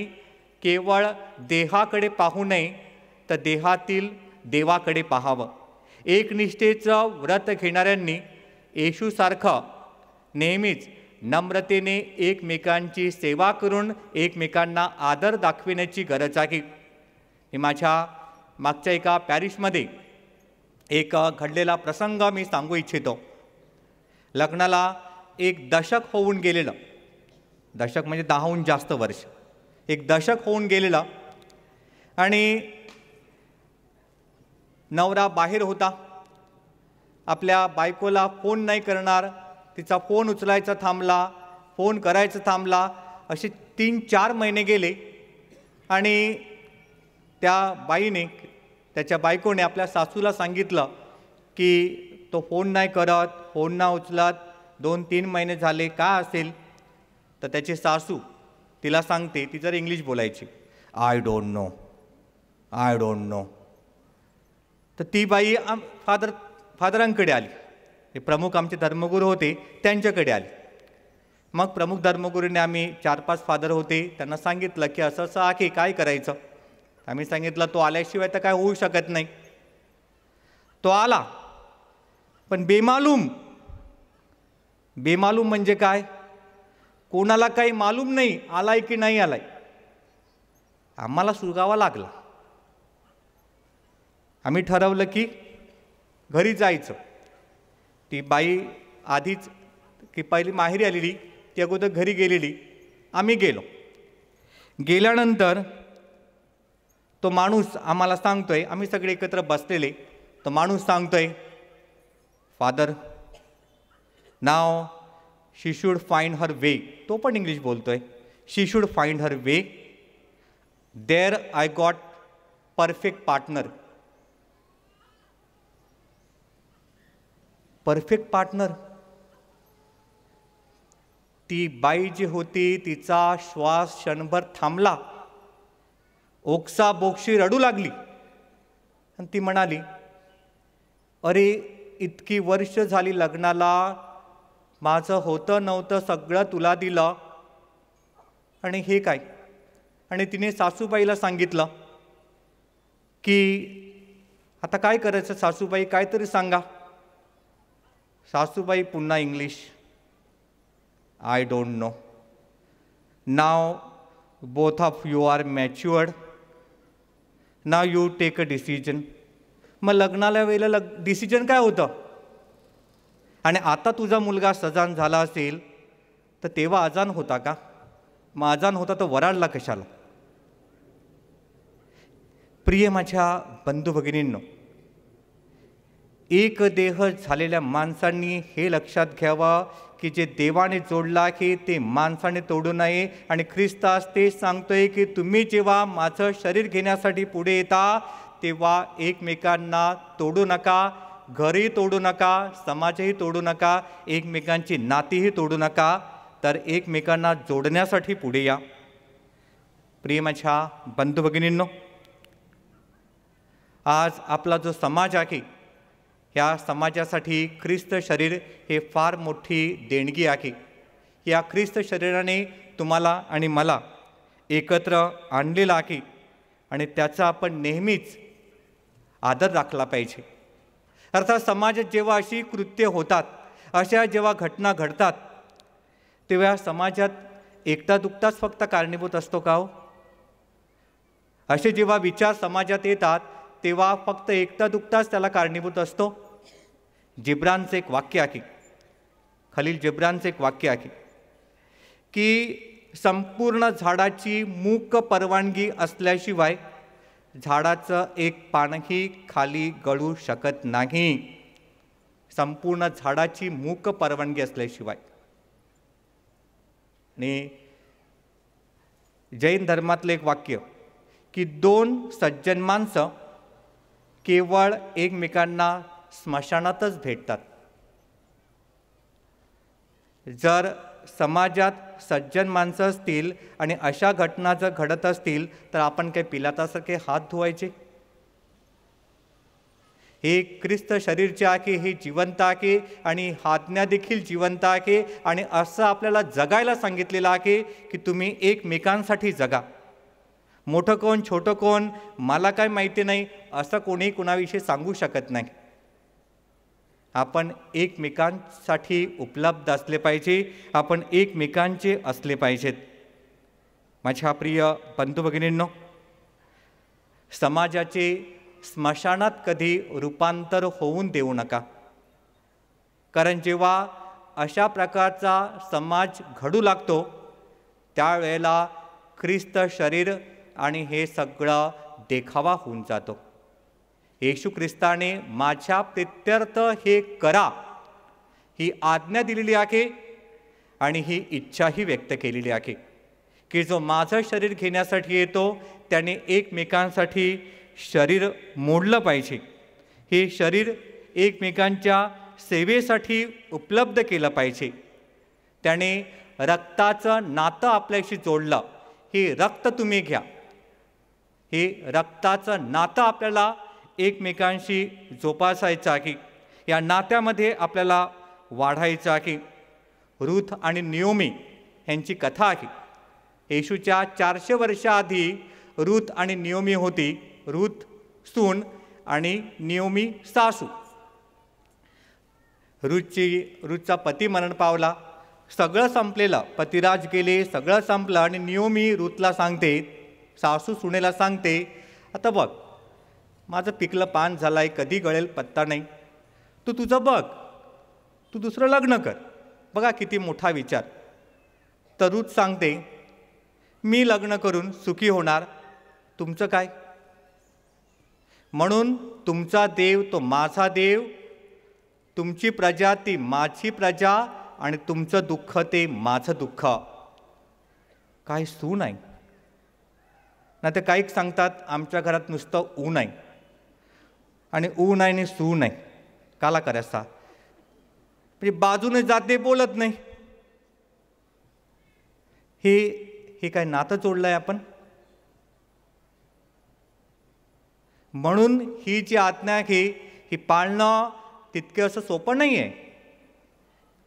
केवळ देहाकडे पाहू नये तर देहातील देवाकडे पाहावं. एकनिष्ठेचं व्रत घेणाऱ्यांनी येशूसारखं नेहमीच नम्रतेने एकमेकांची सेवा करून एकमेकांना आदर दाखविण्याची गरज आहे. हे माझ्या मागच्या एका पॅरिशमध्ये एक घडलेला प्रसंग मी सांगू इच्छितो. लग्नाला एक दशक होऊन गेलेलं, दशक म्हणजे 10हून जास्त वर्ष, एक दशक होऊन गेलेलं आणि नवरा बाहेर होता. आपल्या बायकोला फोन नाही करणार, तिचा फोन उचलायचा थांबला, फोन करायचं थांबला. असे 3-4 महिने गेले आणि त्या बाईने, त्याच्या बायकोने आपल्या सासूला सांगितलं की तो फोन नाही करत, फोन ना उचलत, 2-3 महिने झाले, का असेल? तर त्याची सासू तिला सांगते, ती जर इंग्लिश बोलायची, I don't no, I don't no. तर ती बाई फादरांकडे आली. हे प्रमुख आमचे धर्मगुरू होते, त्यांच्याकडे आली. मग प्रमुख धर्मगुरूने, आम्ही 4-5 फादर होते, त्यांना सांगितलं की असं असं आहे, काय करायचं? आम्ही सांगितलं तो आल्याशिवाय तर काय होऊ शकत नाही. तो आला, पण बेमालूम. बेमालूम म्हणजे काय? कोणाला काही मालूम नाही आलाय की नाही आलाय. आम्हाला सुगावा लागला. आम्ही ठरवलं की घरी जायचं. ती बाई आधीच की पहिली माहेरी आलेली, ती अगोदर घरी गेलेली. आम्ही गेलो. गेल्यानंतर तो माणूस आम्हाला सांगतोय, आम्ही सगळे एकत्र बसलेले, तो माणूस सांगतोय, father now she should find her way. तो पण इंग्लिश बोलतोय. She should find her way. There I got perfect partner. Perfect partner. ती बाई जी होती तिचा श्वास क्षणभर थांबला, ओक्साबोक्शी रडू लागली आणि ती म्हणाली, अरे इतकी वर्ष झाली लग्नाला, माझं होतं नव्हतं सगळं तुला दिलं आणि हे काय? आणि तिने सासूबाईला सांगितलं की आता काय करायचं सासूबाई, काहीतरी सांगा. सासूबाई पुन्हा English, I don't know. Now both of you are matured, now you take a decision. मग लग्नाला वेळेला डिसिजन काय होतं? आणि आता तुझा मुलगा सजान झाला असेल तर तेव्हा अजान होता का? मग अजान होता तर वराडला कशाला? प्रिय माझ्या बंधू भगिनींनो, एक देह झालेल्या माणसांनी हे लक्षात घ्यावं की जे देवाने जोडला आहे ते माणसाने तोडू नये. आणि ख्रिस्तास ते सांगतोय की तुम्ही जेव्हा माझं शरीर घेण्यासाठी पुढे येता तेव्हा एकमेकांना तोडू नका, घरही तोडू नका, समाजही तोडू नका, एकमेकांची नातीही तोडू नका, तर एकमेकांना जोडण्यासाठी पुढे या. प्रिय माझ्या बंधू भगिनींनो, आज आपला जो समाज आहे ह्या समाजासाठी ख्रिस्त शरीर हे फार मोठी देणगी आहे. या ख्रिस्त शरीराने तुम्हाला आणि मला एकत्र आणलेलं आहे आणि त्याचा आपण नेहमीच आदर राखला पाहिजे. अर्थात समाजात जेव्हा अशी कृत्य होतात, अशा जेव्हा घटना घडतात, तेव्हा समाजात एकटा दुखताच फक्त कारणीभूत असतो का हो? असे जेव्हा विचार समाजात येतात तेव्हा फक्त एकटा दुखताच त्याला कारणीभूत असतो? जिब्रानचं एक वाक्य आहे, खलील जिब्रानचं एक वाक्य आहे की संपूर्ण झाडाची मूक परवानगी असल्याशिवाय झाडाचं एक पानही खाली गळू शकत नाही. संपूर्ण झाडाची मूक परवानगी असल्याशिवाय. आणि जैन धर्मातलं एक वाक्य की 2 सज्जन माणसं केवळ एकमेकांना स्मशानातच भेटतात. जर समाजात सज्जन माणसं असतील आणि अशा घटना जर घडत असतील तर आपण काही पिलातासारखे हात धुवायचे? हे ख्रिस्त शरीरचे आहे, हे जिवंत आहे आणि आज्ञा देखील जिवंत आहे. आणि असं आपल्याला जगायला सांगितलेलं आहे की तुम्ही एकमेकांसाठी जगा. मोठं कोण छोटं कोण मला काय माहिती नाही असं कोणी कुणाविषयी सांगू शकत नाही. आपण एकमेकांसाठी उपलब्ध असले पाहिजे, आपण एकमेकांचे असले पाहिजेत. माझ्या प्रिय बंधू भगिनींनो, समाजाचे स्मशानात कधी रूपांतर होऊन देऊ नका. कारण जेव्हा अशा प्रकारचा समाज घडू लागतो त्यावेळेला ख्रिस्त शरीर आणि हे सगळं देखावा होऊन जातो. येशू ख्रिस्ताने माझ्या प्रित्यर्थ हे करा ही आज्ञा दिलेली आहे आणि ही इच्छाही व्यक्त केलेली आहे की जो माझं शरीर घेण्यासाठी येतो त्याने एकमेकांसाठी शरीर मोडलं पाहिजे. हे शरीर एकमेकांच्या सेवेसाठी उपलब्ध केलं पाहिजे. त्याने रक्ताचं नातं आपल्याशी जोडलं. हे रक्त तुम्ही घ्या. हे रक्ताचं नातं आपल्याला एकमेकांशी जोपासायचं आहे. या नात्यामध्ये आपल्याला वाढायचं आहे. रूथ आणि नियोमी यांची कथा आहे. येशूच्या 400 वर्षाआधी रूथ आणि नियोमी होती. रूथ सून आणि नियोमी सासू. रूथचा पती मरण पावला. सगळं संपलेलं, पतिराज गेले, सगळं संपलं आणि नियोमी रूथला सांगते, सासू सुनेला सांगते, आता बघ माझं पिकलं पान झालं आहे, कधी गळेल पत्ता नाही, तू तुझं बघ, तू दुसरं लग्न कर. बघा किती मोठा विचार. तर रूथ सांगते, मी लग्न करून सुखी होणार, तुमचं काय? म्हणून तुमचा देव तो माझा देव, तुमची प्रजा ती माझी प्रजा आणि तुमचं दुःख ते माझं दुःख. काय सून आहे? नाही तर काही सांगतात आमच्या घरात नुसतं ऊन आहे आणि ऊन आहे आणि सून आहे, काला करायचा? म्हणजे बाजूने जाते बोलत नाही. हे काय नातं जोडलंय आपण? म्हणून ही जी आज्ञा आहे ही पाळणं तितके असं सोपं नाही आहे.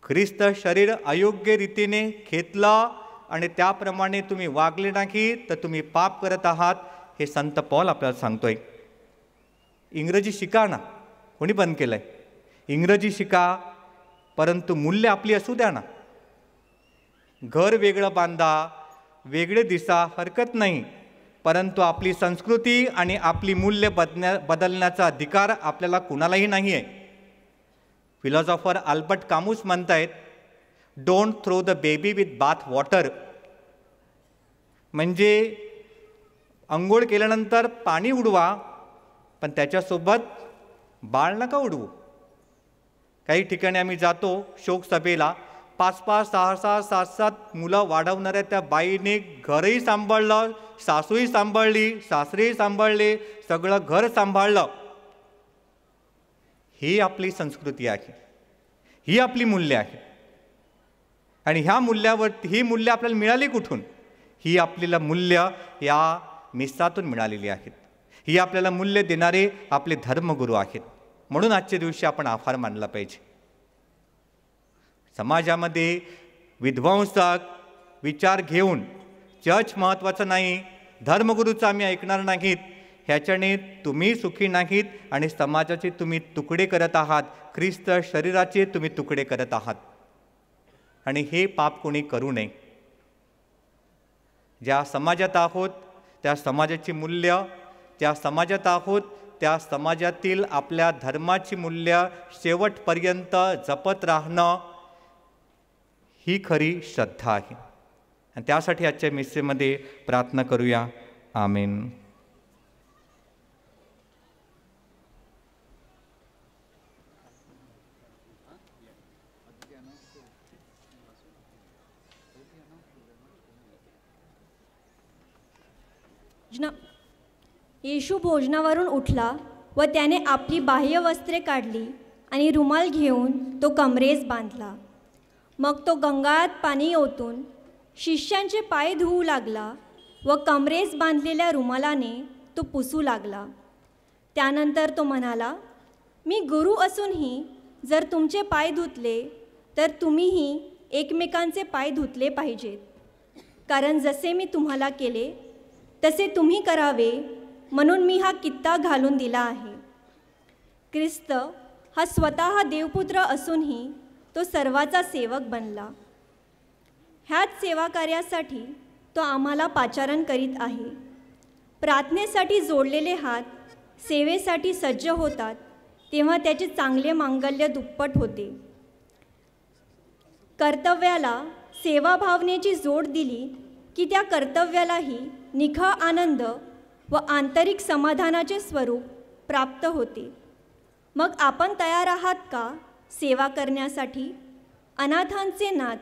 ख्रिस्त शरीर अयोग्य रीतीने घेतलं आणि त्याप्रमाणे तुम्ही वागले नाही तर तुम्ही पाप करत आहात, हे संत पौल आपल्याला सांगतोय. इंग्रजी शिका ना, कोणी बंद केलंय? इंग्रजी शिका, परंतु मूल्य आपली असू द्या ना. घर वेगळं बांधा, वेगळे दिसा, हरकत नाही, परंतु आपली संस्कृती आणि आपली मूल्य बदलण्याचा अधिकार आपल्याला कुणालाही नाही आहे. फिलॉसॉफर अल्बर्ट कामूस म्हणतायत, don't throw the baby with bath water. म्हणजे अंघोळ केल्यानंतर पाणी उडवा, पण त्याच्यासोबत बाळ नका उडवू. काही ठिकाणी आम्ही जातो शोक सभेला, 5-5, 6-6, 7-7 मुलं वाढवणाऱ्या त्या बाईने घरही सांभाळलं, सासूही सांभाळली, सासरेही सांभाळले, सगळं घर सांभाळलं. ही आपली संस्कृती आहे, ही आपली मूल्य आहे. आणि ह्या मूल्यावर ही मूल्य आपल्याला मिळाली कुठून? ही आपल्याला मूल्य या मिसातून मिळालेली आहेत. ही आपल्याला मूल्य देणारे आपले धर्मगुरू आहेत. म्हणून आजच्या दिवशी आपण आभार मानला पाहिजे. समाजामध्ये विध्वंसक विचार घेऊन चर्च महत्त्वाचं नाही, धर्मगुरूचं आम्ही ऐकणार नाहीत, ह्याच्याने तुम्ही सुखी नाहीत आणि समाजाचे तुम्ही तुकडे करत आहात, ख्रिस्त शरीराचे तुम्ही तुकडे करत आहात. आणि हे पाप कोणी करू नये. ज्या समाजात आहोत त्या समाजाची मूल्य, ज्या समाजात आहोत त्या समाजातील आपल्या धर्माची मूल्य शेवटपर्यंत जपत राहणं ही खरी श्रद्धा आहे. आणि त्यासाठी आजच्या मिसेमध्ये प्रार्थना करूया. आमेन. येशू भोजनावरून उठला व त्याने आपली बाह्य वस्त्रे काढली आणि रुमाल घेऊन तो कमरेस बांधला. मग तो गंगाळात पाणी ओतून शिष्यांचे पाय धुवू लागला व कमरेस बांधलेल्या रुमालाने तो पुसू लागला. त्यानंतर तो म्हणाला, मी गुरु असूनही जर तुमचे पाय धुतले तर तुम्हीही एकमेकांचे पाय धुतले पाहिजेत. कारण जसे मी तुम्हाला केले तसे तुम्ही करावे म्हणून मी हा कित्ता घालून दिला आहे. ख्रिस्त हा स्वतः देवपुत्र असूनही तो सर्वाचा सेवक बनला. ह्याच सेवा कार्यासाठी तो आम्हाला पाचारण करीत आहे. प्रार्थनेसाठी जोडलेले हात सेवेसाठी सज्ज होतात तेव्हा त्याचे चांगले मांगल्य दुप्पट होते. कर्तव्याला सेवाभावनेची जोड दिली की त्या कर्तव्यालाही निखळ आनंद व आंतरिक समाधानाचे स्वरूप प्राप्त होते. मग आपण तयार आहात का सेवा करण्यासाठी? अनाथांचे नाथ,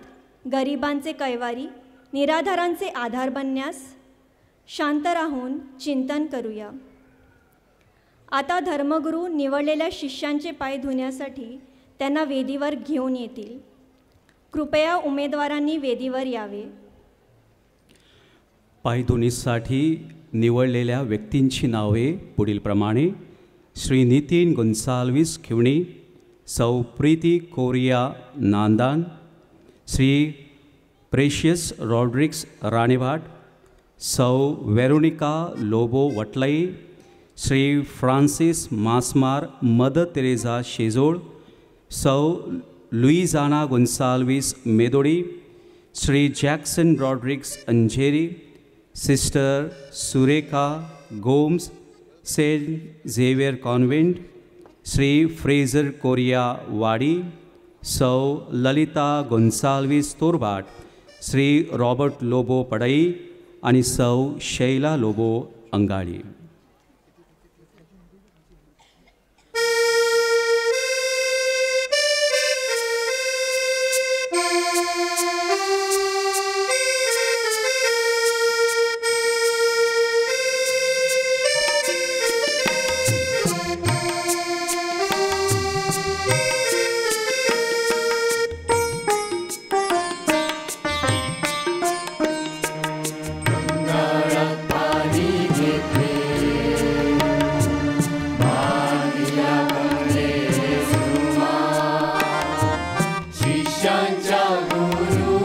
गरिबांचे कैवारी, निराधारांचे आधार बनण्यास? शांत राहून चिंतन करूया. आता धर्मगुरू निवडलेल्या शिष्यांचे पाय धुण्यासाठी त्यांना वेदीवर घेऊन येतील. कृपया उमेदवारांनी वेदीवर यावे. पायधुनीसाठी निवडलेल्या व्यक्तींची नावे पुढीलप्रमाणे: श्री नितीन गोन्साल्विस खिवणी, सौ प्रीती कोरिया नांदान, श्री प्रेशियस रॉड्रिक्स राणेभाट, सौ Veronica Lobo Vatlai, Shri Francis Masmar Mother Teresa Shejol, सौ Luizana Gonsalves Medodi, Shri Jackson Rodrigues Anjeri, Sister Surekha Gomes Saint Xavier Convent, Shri Fraser Correia Wadi, सौ ललिता गोन्साल्विस तोरबाट, श्री रॉबर्ट लोबो पडई आणि सौ शैला लोबो अंगाळी. शिष्यांच्या गुरु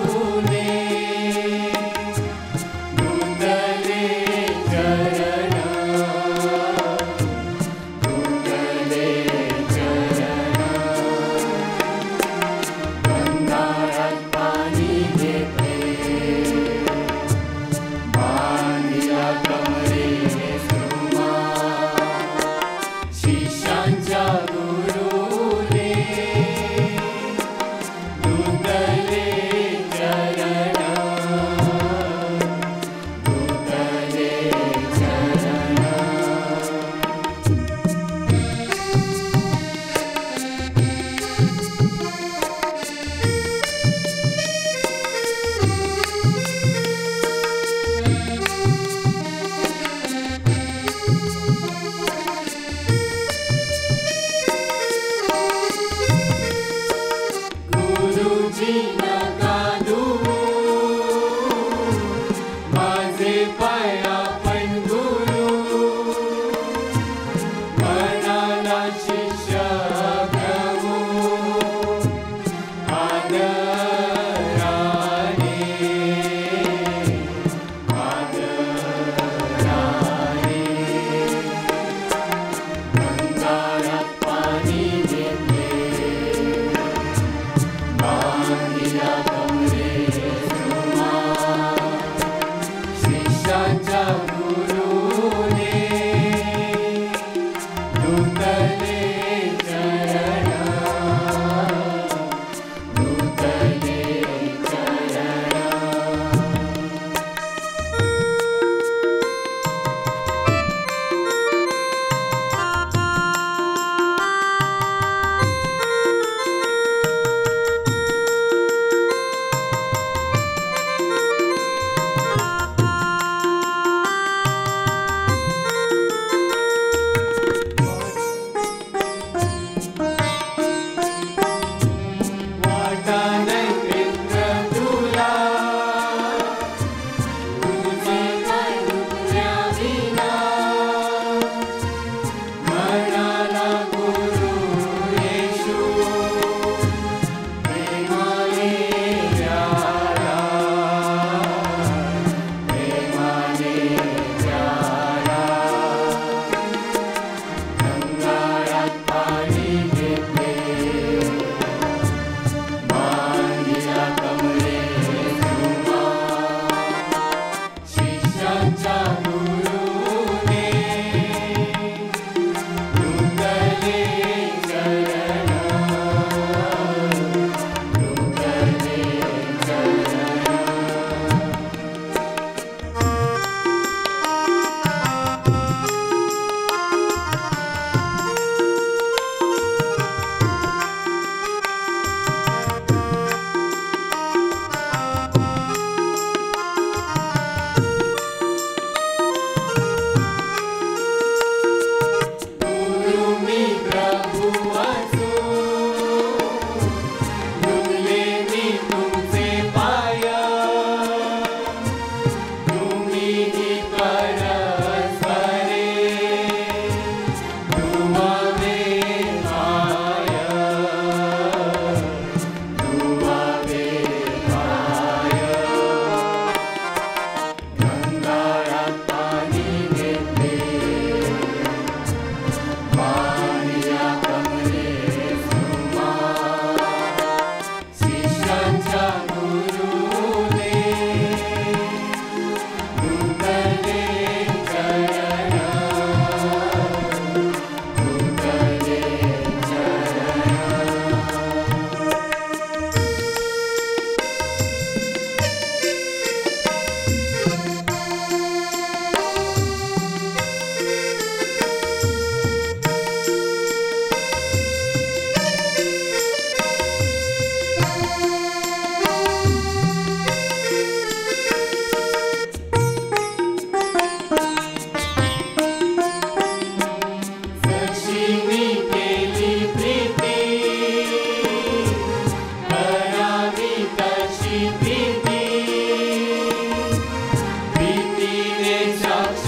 भीतीने साक्ष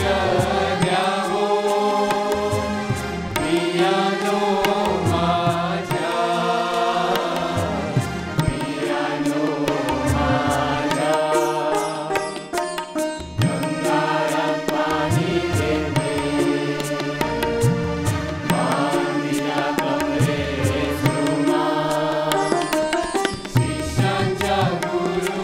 द्यावो प्रियानो माझ्या प्रियानो माझ्या गंगारात पाणी घेते बांधिला कमरेस रुमाल शिष्यांच्या गुरु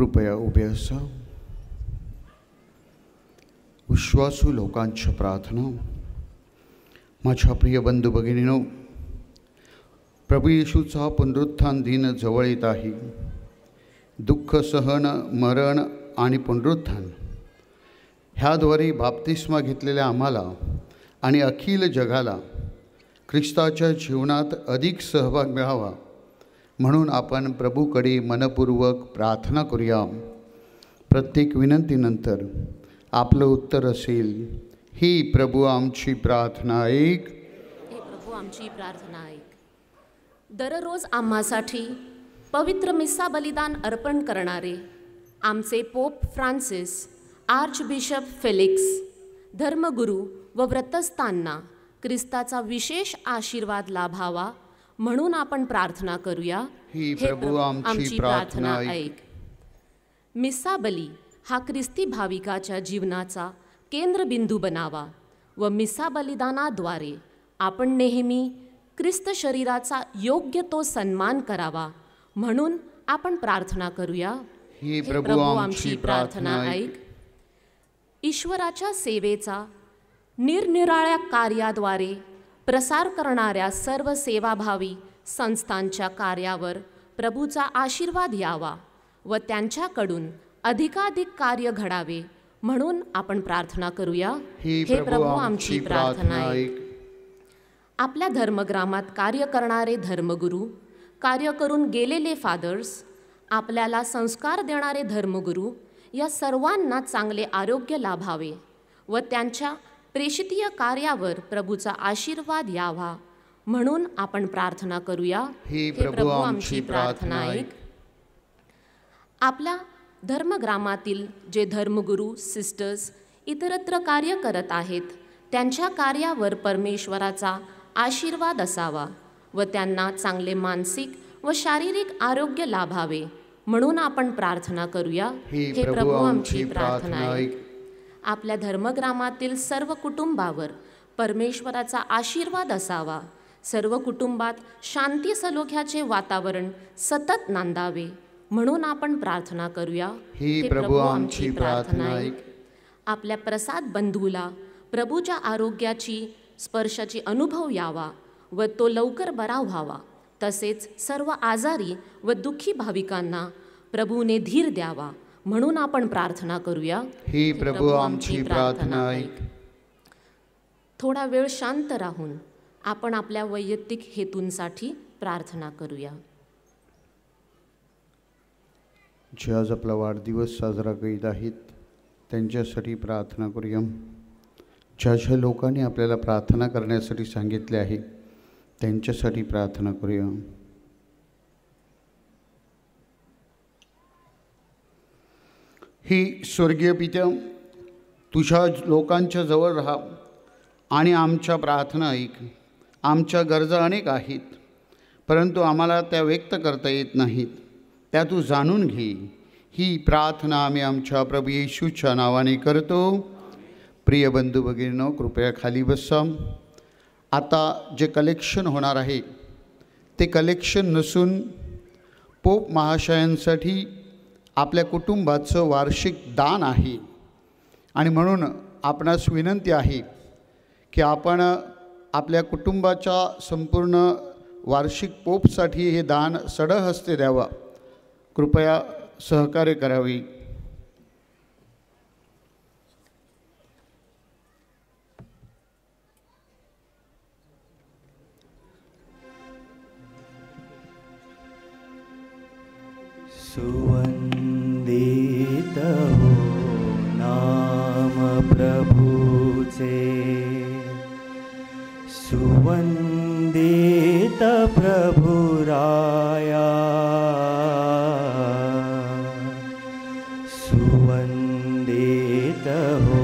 कृपया उभे असा. विश्वासू लोकांच्या प्रार्थना. माझ्या प्रिय बंधू भगिनीनो, प्रभू येशूचा पुनरुत्थान दिन जवळ येत आहे. दुःख सहन, मरण आणि पुनरुत्थान ह्याद्वारे बाप्तिस्मा घेतलेल्या आम्हाला आणि अखिल जगाला ख्रिस्ताच्या जीवनात अधिक सहभाग मिळावा म्हणून आपण प्रभूकडे मनपूर्वक प्रार्थना करूया. प्रत्येक विनंतीनंतर आपलं उत्तर असेल, ही प्रभू आमची प्रार्थना ऐक. हे प्रभू आमची प्रार्थना ऐक. दररोज आम्हासाठी पवित्र मिस्सा बलिदान अर्पण करणारे आमचे पोप फ्रान्सिस, आर्चबिशप फेलिक्स, धर्मगुरू व व्रतस्थांना ख्रिस्ताचा विशेष आशीर्वाद लाभावा म्हणून आपण प्रार्थना करूया. ही प्रभू आमची प्रार्थना ऐक. मिस्सा बली हा ख्रिस्ती भाविकाच्या जीवनाचा केंद्रबिंदू बनावा व मिस्सा बलिदानाद्वारे आपण नेहमी ख्रिस्त शरीराचा योग्य तो सन्मान करावा म्हणून आपण प्रार्थना करूया. ही प्रभू आमची प्रार्थना ऐक. ईश्वराच्या सेवेचा निरनिराळ्या कार्याद्वारे प्रसार करणाऱ्या सर्व सेवाभावी संस्थांच्या कार्यावर प्रभूचा आशीर्वाद यावा व त्यांच्याकडून अधिकाधिक कार्य घडावे म्हणून आपण प्रार्थना करूया. हे प्रभू आमची प्रार्थना ऐक. आपल्या धर्मग्रामात कार्य करणारे धर्मगुरू, कार्य करून गेलेले फादर्स, आपल्याला संस्कार देणारे धर्मगुरू या सर्वांना चांगले आरोग्य लाभावे व त्यांच्या प्रेषितीय कार्यावर प्रभूचा आशीर्वाद यावा म्हणून आपण प्रार्थना करूया. हे प्रभू आमची प्रार्थना ऐक. आपल्या धर्मग्रामातील जे धर्मगुरू, सिस्टर्स इतरत्र कार्य करत आहेत त्यांच्या कार्यावर परमेश्वराचा आशीर्वाद असावा व त्यांना चांगले मानसिक व शारीरिक आरोग्य लाभावे म्हणून आपण प्रार्थना करूया. हे प्रभू आमची प्रार्थना ऐक. आपल्या धर्मग्रामातील सर्व कुटुंबावर परमेश्वराचा आशीर्वाद असावा. सर्व कुटुंबात शांती सलोख्याचे वातावरण सतत नांदावे म्हणून आपण प्रार्थना करूया. हे प्रभू आमची प्रार्थना ऐक. आपल्या प्रसाद बंधूला प्रभूच्या आरोग्याची स्पर्शाची अनुभव यावा व तो लवकर बरा व्हावा. तसेच सर्व आजारी व दुःखी भाविकांना प्रभूने धीर द्यावा म्हणून आपण प्रार्थना करूया. हे प्रभू आमची प्रार्थना ऐक. थोडा वेळ शांत राहून आपण आपल्या वैयक्तिक हेतूंसाठी प्रार्थना करूया. जे आज आपला वाढदिवस साजरा करीत आहेत त्यांच्यासाठी प्रार्थना करूया. ज्या ज्या लोकांनी आपल्याला प्रार्थना करण्यासाठी सांगितले आहे त्यांच्यासाठी प्रार्थना करूया. ही स्वर्गीय पित्या, तुझ्या लोकांच्या जवळ राहा आणि आमच्या प्रार्थना ऐक. आमच्या गरजा अनेक आहेत परंतु आम्हाला त्या व्यक्त करता येत नाहीत, त्या तू जाणून घे. ही प्रार्थना आम्ही आमच्या प्रभू येशूच्या नावाने करतो. प्रिय बंधू भगिनींनो, कृपया खाली बसा. आता जे कलेक्शन होणार आहे ते कलेक्शन नसून पोप महाशयांसाठी आपल्या कुटुंबाचं वार्षिक दान आहे आणि म्हणून आपणास विनंती आहे की आपण आपल्या कुटुंबाच्या संपूर्ण वार्षिक पोपसाठी हे दान सडहस्ते द्यावा. कृपया सहकार्य करावे. सुवंदित हो नाम प्रभूचे, सुवंदित प्रभुराया, सुवंदित हो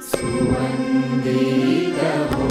सुवंदित हो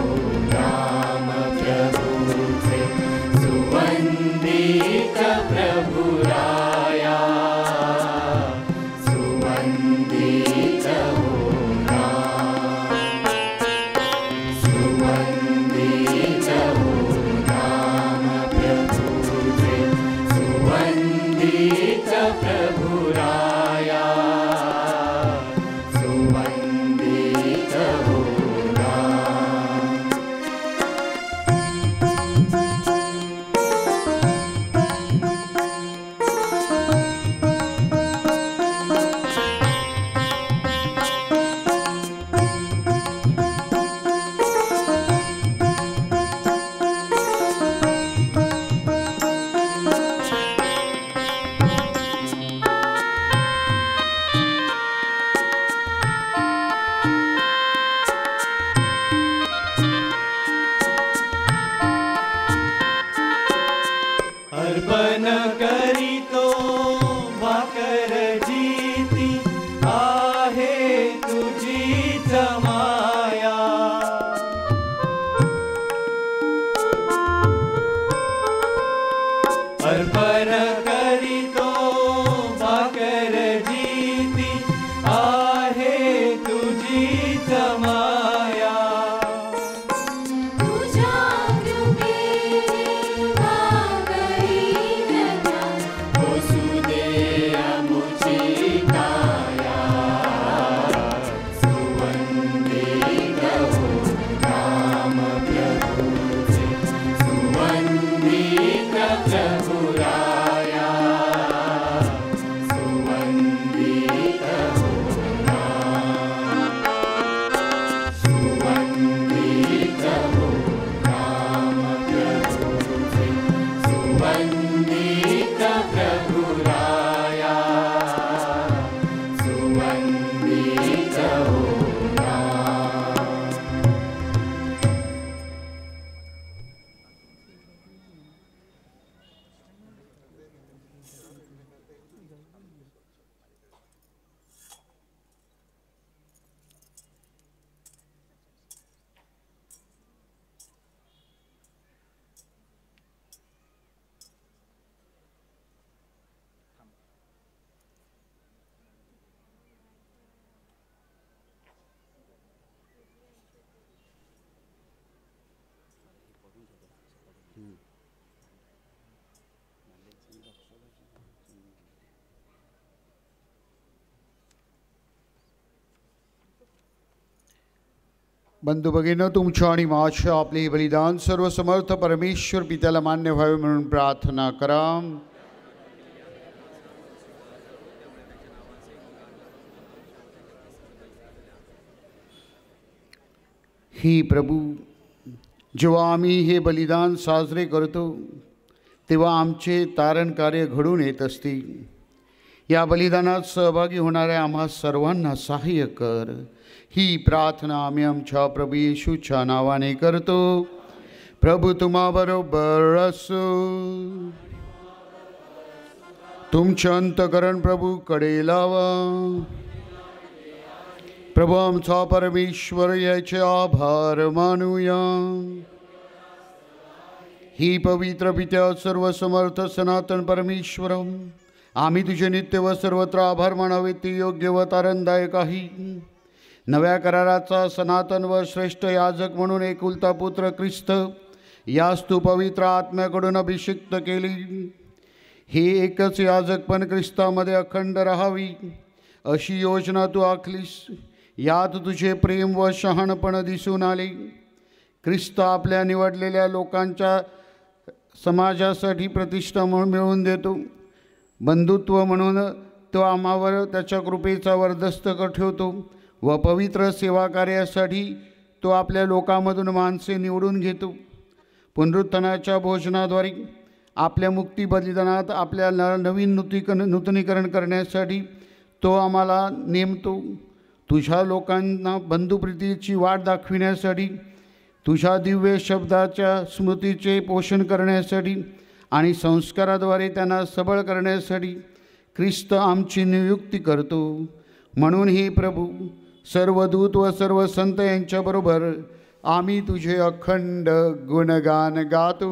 बंधू भगिनींनो, तुमच्या आणि माझ्या आपले हे बलिदान सर्व समर्थ परमेश्वर पित्याला मान्य व्हावे म्हणून प्रार्थना करा. ही प्रभू, जेव्हा आम्ही हे बलिदान साजरे करतो तेव्हा आमचे तारण कार्य घडून येत असते. या बलिदानात सहभागी होणाऱ्या आम्हा सर्वांना सहाय्य कर. ही प्रार्थना आम्ही आमच्या प्रभू येशूच्या नावाने करतो. प्रभू तुम्हाबरोबर असो. तुमचे अंतकरण प्रभूकडे लावा. प्रभू आमचा परमेश्वर, याचे आभार मानूया. ही पवित्र पित्या सर्व समर्थ सनातन परमेश्वर, आम्ही तुझे नित्य व सर्वत्र आभार मानावे ते योग्य व तारणदायक आहे. नव्या कराराचा सनातन व श्रेष्ठ याजक म्हणून एकुलता पुत्र ख्रिस्त यास तू पवित्र आत्म्याकडून अभिषिक्त केली. हे एकच याजक पण ख्रिस्तामध्ये अखंड राहावी अशी योजना तू आखलीस. यात तुझे प्रेम व शहाणपण दिसून आले. ख्रिस्त आपल्या निवडलेल्या लोकांच्या समाजासाठी प्रतिष्ठा मिळवून देतो. बंधुत्व म्हणून तो आम्हावर त्याच्या कृपेचा वर्धस्त ठेवतो व पवित्र सेवा कार्यासाठी तो आपल्या लोकांमधून माणसे निवडून घेतो. पुनरुत्थानाच्या भोजनाद्वारे आपल्या मुक्ती बलिदानात आपल्या नवीन नूतनीकरण करण्यासाठी तो आम्हाला नेमतो. तुझ्या लोकांना बंधुप्रीतीची वाट दाखविण्यासाठी, तुझ्या दिव्य शब्दाच्या स्मृतीचे पोषण करण्यासाठी आणि संस्काराद्वारे त्यांना सबळ करण्यासाठी ख्रिस्त आमची नियुक्ती करतो. म्हणून हे प्रभू, सर्व दूत व सर्व संत यांच्याबरोबर आम्ही तुझे अखंड गुणगान गातो.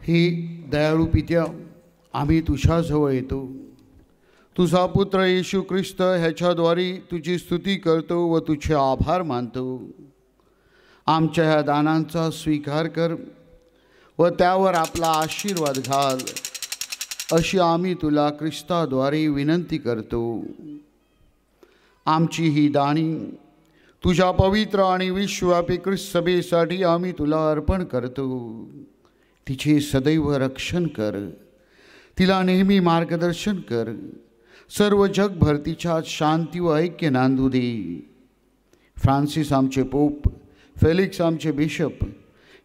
ही दयाळू पित्या, आम्ही तुझ्याजवळ येतो. तुझा पुत्र येशू ख्रिस्त ह्याच्याद्वारे तुझी स्तुती करतो व तुझे आभार मानतो. आमच्या ह्या दानांचा स्वीकार कर व त्यावर आपला आशीर्वाद घाल, अशी आम्ही तुला ख्रिस्ताद्वारे विनंती करतो. आमची ही दानी तुझ्या पवित्र आणि विश्वव्यापी ख्रिस्त सभेसाठी आम्ही तुला अर्पण करतो. तिचे सदैव रक्षण कर, तिला नेहमी मार्गदर्शन कर. सर्व जगभर तिच्यात शांती व ऐक्य नांदू दे. फ्रान्सिस आमचे पोप, फेलिक्स आमचे बिशप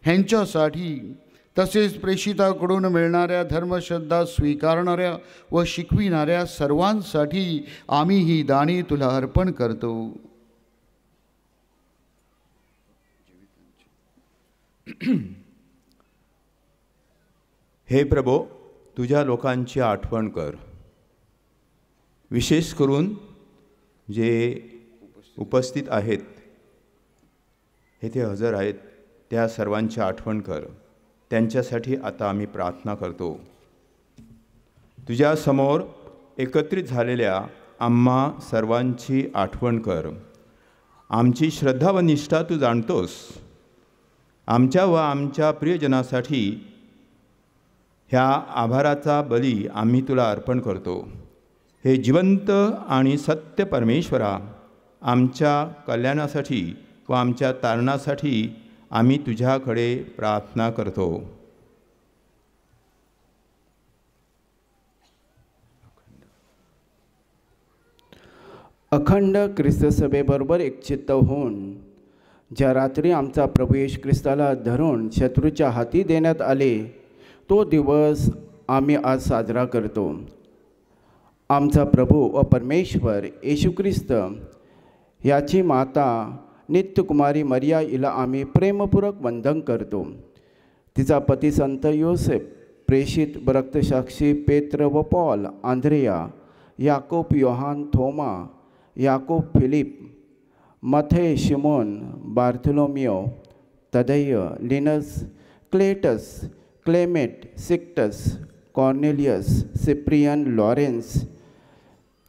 ह्यांच्यासाठी, तसेच प्रेषिताकडून मिळणाऱ्या धर्मश्रद्धा स्वीकारणाऱ्या व शिकविणाऱ्या सर्वांसाठी आम्ही ही दाने तुला अर्पण करतो. हे प्रभो, तुझ्या लोकांची आठवण कर. विशेष करून जे उपस्थित आहेत, येथे हजर आहेत, त्या सर्वांची आठवण कर. त्यांच्यासाठी आता आम्ही प्रार्थना करतो. तुझ्या समोर एकत्रित झालेल्या आम्हा सर्वांची आठवण कर. आमची श्रद्धा व निष्ठा तू जाणतोस. आमच्या व आमच्या प्रियजनासाठी ह्या आभाराचा बली आम्ही तुला अर्पण करतो. हे जिवंत आणि सत्य परमेश्वरा, आमच्या कल्याणासाठी व आमच्या तारणासाठी आम्ही तुझ्याकडे प्रार्थना करतो. अखंड ख्रिस्त सभेबरोबर एकचित्त होऊन ज्या रात्री आमचा प्रभू येशू ख्रिस्ताला धरून शत्रूच्या हाती देण्यात आले, तो दिवस आम्ही आज साजरा करतो. आमचा प्रभू व परमेश्वर येशू ख्रिस्त याची माता नित्यकुमारी मरिया हिला आम्ही प्रेमपूर्वक वंदन करतो. तिचा पती संत योसेफ, प्रेषित रक्तसाक्षी पेत्र व पॉल, आंद्रेया, याकोब, योहान, थोमा, याकोब, फिलिप, मथे, शिमोन, बार्थोलोमियो, तदय, Linus, Cletus, Clement, Sixtus, Cornelius, Cyprian, Lawrence,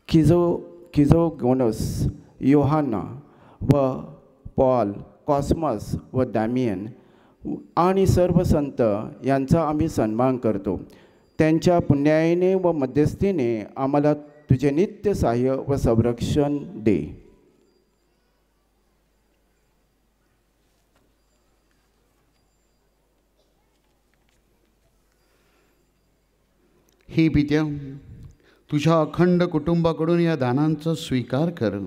Chrysogonus, योहाना व पॉल, कॉस्मस व दॅमियन आणि सर्व संत यांचा आम्ही सन्मान करतो. त्यांच्या पुण्याईने व मध्यस्थीने आम्हाला तुझे नित्य सहाय्य व संरक्षण दे. हे पित्या, तुझ्या अखंड कुटुंबाकडून या दानांचा स्वीकार कर.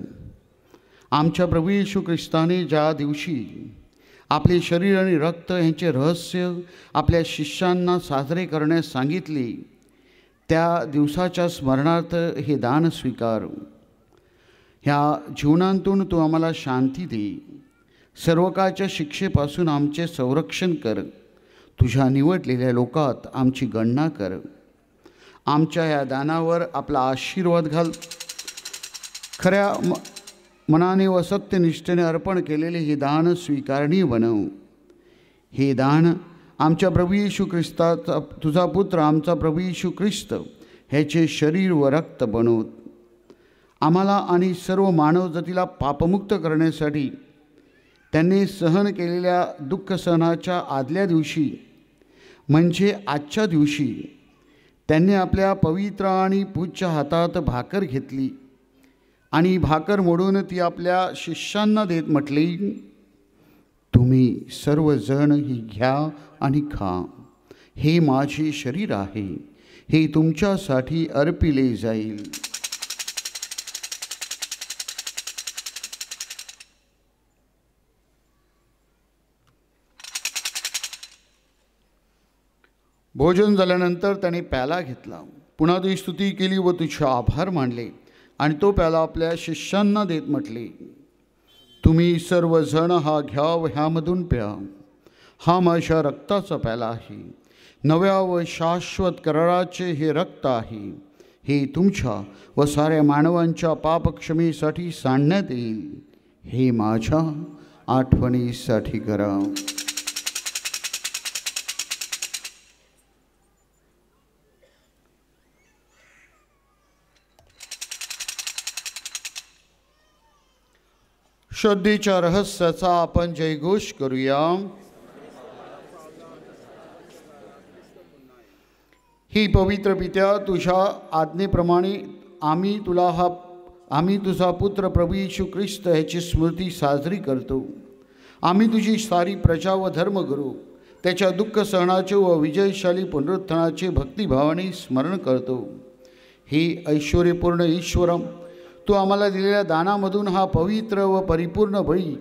आमच्या प्रभू येशू ख्रिस्ताने ज्या दिवशी आपले शरीर आणि रक्त यांचे रहस्य आपल्या शिष्यांना साजरे करण्यास सांगितले, त्या दिवसाच्या स्मरणार्थ हे दान स्वीकार. ह्या जीवनांतून तू आम्हाला शांती दे. सर्वकाळच्या शिक्षेपासून आमचे संरक्षण कर. तुझ्या निवडलेल्या लोकात आमची गणना कर. आमच्या या दानावर आपला आशीर्वाद घाल. खऱ्या मनाने व सत्यनिष्ठेने अर्पण केलेले हे दान स्वीकारणीय बनव. हे दान आमच्या प्रभू येशू ख्रिस्ताचा, तुझा पुत्र आमचा प्रभू येशू ख्रिस्त ह्याचे शरीर व रक्त बनव. आम्हाला आणि सर्व मानवजातीला पापमुक्त करण्यासाठी त्यांनी सहन केलेल्या दुःख सहनाच्या आदल्या दिवशी म्हणजे आजच्या दिवशी त्यांनी आपल्या पवित्र आणि पूज्य हातात भाकर घेतली आणि भाकर मोडून ती आपल्या शिष्यांना देत म्हटली, तुम्ही सर्वजण ही घ्या आणि खा. हे माझे शरीर आहे, हे तुमच्यासाठी अर्पिले जाईल. भोजन झाल्यानंतर त्याने प्याला घेतला, पुन्हा ती स्तुती केली व तुझे आभार मानले आणि तो प्याला आपल्या शिष्यांना देत म्हटले, तुम्ही सर्वजण हा घ्या व ह्यामधून प्या. हा माझ्या रक्ताचा प्याला आहे, नव्या व शाश्वत कराराचे हे रक्त आहे. हे तुमच्या व साऱ्या मानवांच्या पापक्षमेसाठी सांडण्यात येईल. हे माझ्या आठवणीसाठी करा. श्रद्धेच्या रहस्याचा आपण जयघोष करूया. ही पवित्र पित्या, तुझ्या आज्ञेप्रमाणे आम्ही तुझा पुत्र प्रभू येशू ख्रिस्त ह्याची स्मृती साजरी करतो. आम्ही तुझी सारी प्रजा व धर्मगुरू त्याच्या दुःख सहनाचे व विजयशाली पुनरुत्थानाचे भक्तिभावाने स्मरण करतो. हे ऐश्वर्यपूर्ण ईश्वरम, तू आम्हाला दिलेल्या दानामधून हा पवित्र व परिपूर्ण बळी,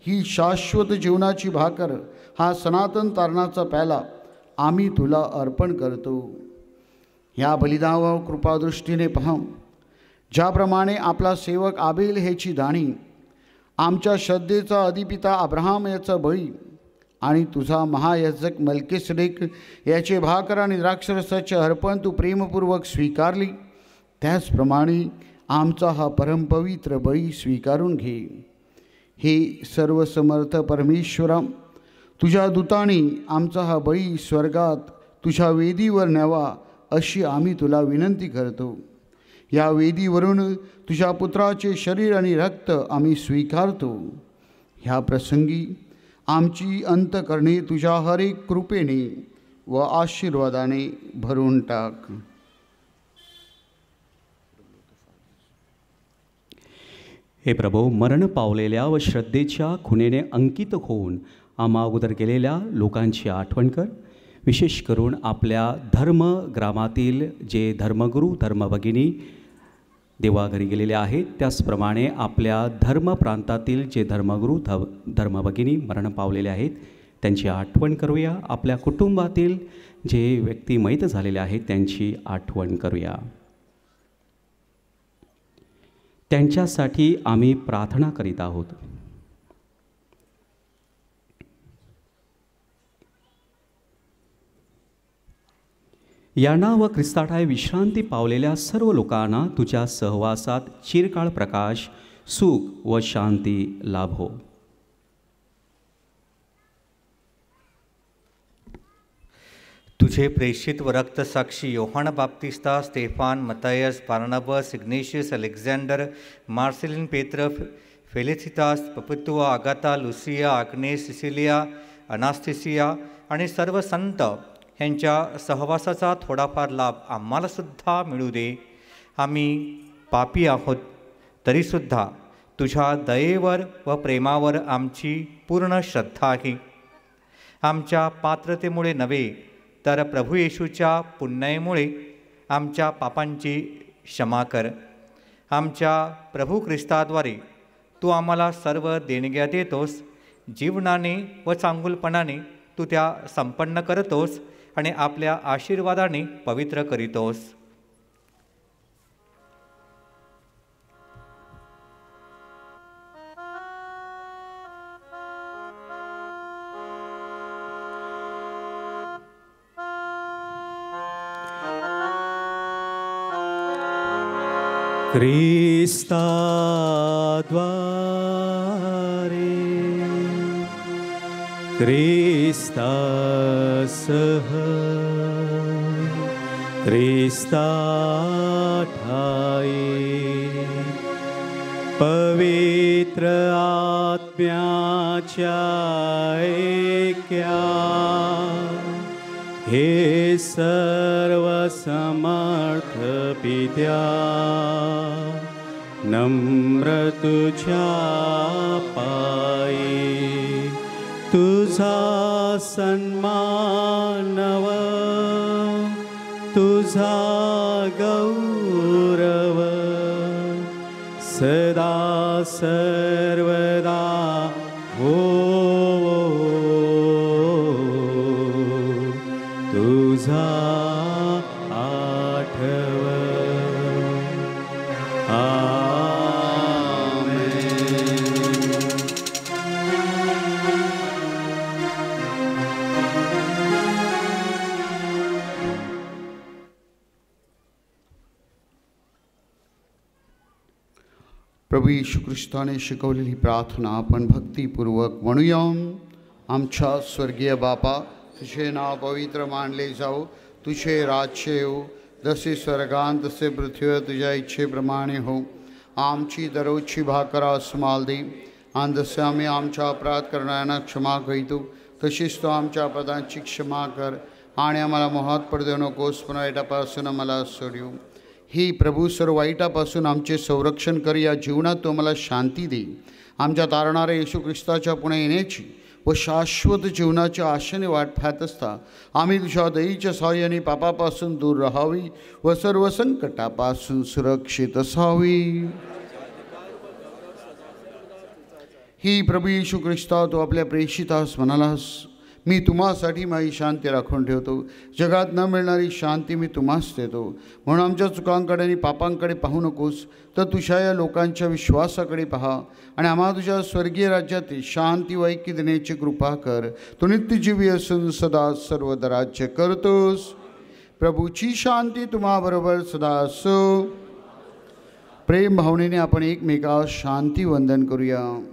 ही शाश्वत जीवनाची भाकर, हा सनातन तारणाचा प्याला आम्ही तुला अर्पण करतो. या बलिदानावर कृपादृष्टीने पहा. ज्याप्रमाणे आपला सेवक आबेल ह्याची दाणी, आमच्या श्रद्धेचा अधिपिता अब्राहम याचा बळी आणि तुझा महायाजक मल्कीसदेक याचे भाकर आणि द्राक्षरसाचे अर्पण तू प्रेमपूर्वक स्वीकारली, त्याचप्रमाणे आमचा हा परमपवित्र बळी स्वीकारून घे. हे सर्वसमर्थ परमेश्वरा, तुझ्या दूताने आमचा हा बळी स्वर्गात तुझ्या वेदीवर न्यावा अशी आम्ही तुला विनंती करतो. या वेदीवरून तुझ्या पुत्राचे शरीर आणि रक्त आम्ही स्वीकारतो. ह्या प्रसंगी आमची अंतकरणे तुझ्या हर एक कृपेने व आशीर्वादाने भरून टाक. हे प्रभो, मरण पावलेल्या व श्रद्धेच्या खुणेने अंकित होऊन आम्हा अगोदर गेलेल्या लोकांची आठवण कर. विशेष करून आपल्या धर्मग्रामातील जे धर्मगुरू धर्मभगिनी देवाघरी गेलेले आहेत, त्याचप्रमाणे आपल्या धर्मप्रांतातील जे धर्मगुरू धर्मभगिनी मरण पावलेले आहेत त्यांची आठवण करूया. आपल्या कुटुंबातील जे व्यक्ती मयत झालेले आहेत त्यांची आठवण करूया. त्यांच्यासाठी आम्ही प्रार्थना करीत आहोत. यांना व ख्रिस्ताठाय विश्रांती पावलेल्या सर्व लोकांना तुझ्या सहवासात चिरकाळ प्रकाश, सुख व शांती लाभो. तुझे प्रेषित व रक्तसाक्षी योहान बाप्तिस्ता, स्टेफान, मतायस, बार्नबास, इग्नेशियस, अलेक्झांडर, मार्सेलिन, पेत्र, फेलिसितास, पपितुआ, Agatha, Lucia, Agnes, Cecilia, Anastasia आणि सर्व संत यांच्या सहवासाचा थोडाफार लाभ आम्हालासुद्धा मिळू दे. आम्ही पापी आहोत तरीसुद्धा तुझ्या दयेवर व प्रेमावर आमची पूर्ण श्रद्धा आहे. आमच्या पात्रतेमुळे नव्हे तर प्रभू येशूच्या पुण्याईमुळे आमच्या पापांची क्षमा कर. आमच्या प्रभू ख्रिस्ताद्वारे तू आम्हाला सर्व देणग्या देतोस. जीवनाने व चांगुलपणाने तू त्या संपन्न करतोस आणि आपल्या आशीर्वादाने पवित्र करीतोस. ख्रिस्ताद्वारे ख्रिस्तासह ख्रिस्ताठाई पवित्र आत्म्याच्या ऐक्या हे सर्व समर्थ पित्या नम्र तुझ्या पायी तुझा सन्मानव तुझा गौरव सदा सर्वदा हो तुझा आठव. प्रभू येशू ख्रिस्ताने शिकवलेली प्रार्थना आपण भक्तिपूर्वक म्हणूया. आमच्या स्वर्गीय बापा, तुझे नाव पवित्र मानले जाओ, तुझे राज्य येऊ, जसे स्वर्गांत तसे पृथ्वीवर तुझ्या इच्छेप्रमाणे हो. आमची दररोजची भाकर आज आम्हाला दे, आणि जसे आम्ही आमच्या अपराध करणाऱ्यांना क्षमा करीतो तशीच तो आमच्या अपराधांची क्षमा कर, आणि आम्हाला मोहात पडू देऊ नकोस, पण वाईटापासून आम्हाला सोडू. ही प्रभू सर्व वाईटापासून आमचे संरक्षण कर. या जीवनात तो मला शांती दे. आमच्या तारणाऱ्या येशू ख्रिस्ताच्या पुणे येण्याची व शाश्वत जीवनाच्या आशेने वाट पाहत असता आम्ही तुझ्या दयेच्या सहाय्याने पापापासून दूर राहावी व सर्व संकटापासून सुरक्षित असावी. ही प्रभू येशू ख्रिस्ता, तो आपल्या प्रेषितास म्हणालास, मी तुम्हासाठी माझी शांती राखून ठेवतो, जगात न मिळणारी शांती मी तुम्हास देतो. म्हणून आमच्या चुकांकडे आणि पापांकडे पाहू नकोस, तर तुझ्या या लोकांच्या विश्वासाकडे पहा आणि आम्हाला तुझ्या स्वर्गीय राज्यातील शांती व ऐक्य देण्याची कृपा कर. तू नित्यजीवी असून सदा सर्वदा राज्य करतोस. प्रभूची शांती तुम्हाबरोबर सदा असो. प्रेम भावनेने आपण एकमेकास शांती वंदन करूया.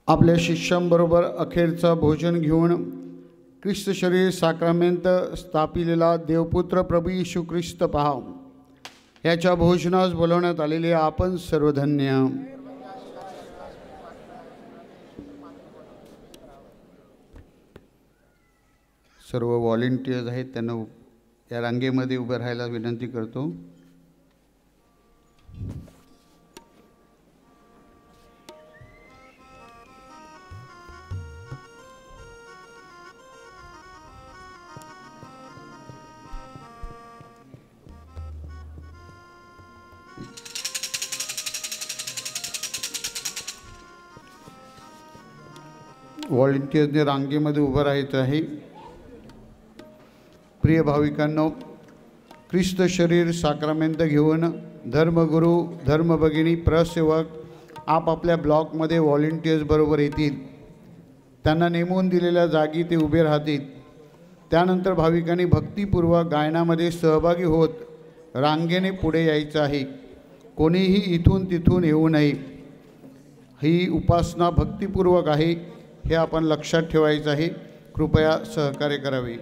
आपल्या शिष्यांबरोबर अखेरचा भोजन घेऊन ख्रिस्त शरीर साक्रामेंत स्थापिलेला देवपुत्र प्रभू येशू ख्रिस्त पहा. याच्या भोजनास बोलवण्यात आलेले आपण सर्वधन्य. सर्व व्हॉलेंटियर्स आहेत त्यांना या रांगेमध्ये उभे राहायला विनंती करतो. व्हॉलेंटियर्सने रांगेमध्ये उभं राहायचं आहे. प्रिय भाविकांनो, ख्रिस्त शरीर साक्रामेंत घेऊन धर्मगुरू, धर्मभगिनी, प्रसेवक आपापल्या ब्लॉकमध्ये व्हॉलेंटियर्सबरोबर येतील. त्यांना नेमून दिलेल्या जागी ते उभे राहतील. त्यानंतर भाविकांनी भक्तिपूर्वक गायनामध्ये सहभागी होत रांगेने पुढे यायचं आहे. कोणीही इथून तिथून येऊ नये. ही उपासना भक्तिपूर्वक आहे हे आपण लक्षात ठेवायचं आहे. कृपया सहकार्य करावे.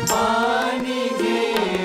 पाणी घे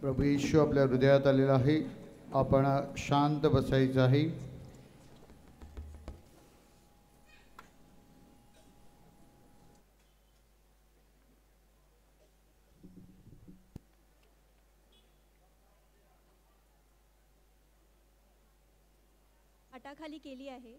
प्रभू येशू आपल्या हृदयात आलेला आहे. आपण शांत बसायचं आहे. हाताखाली केली आहे.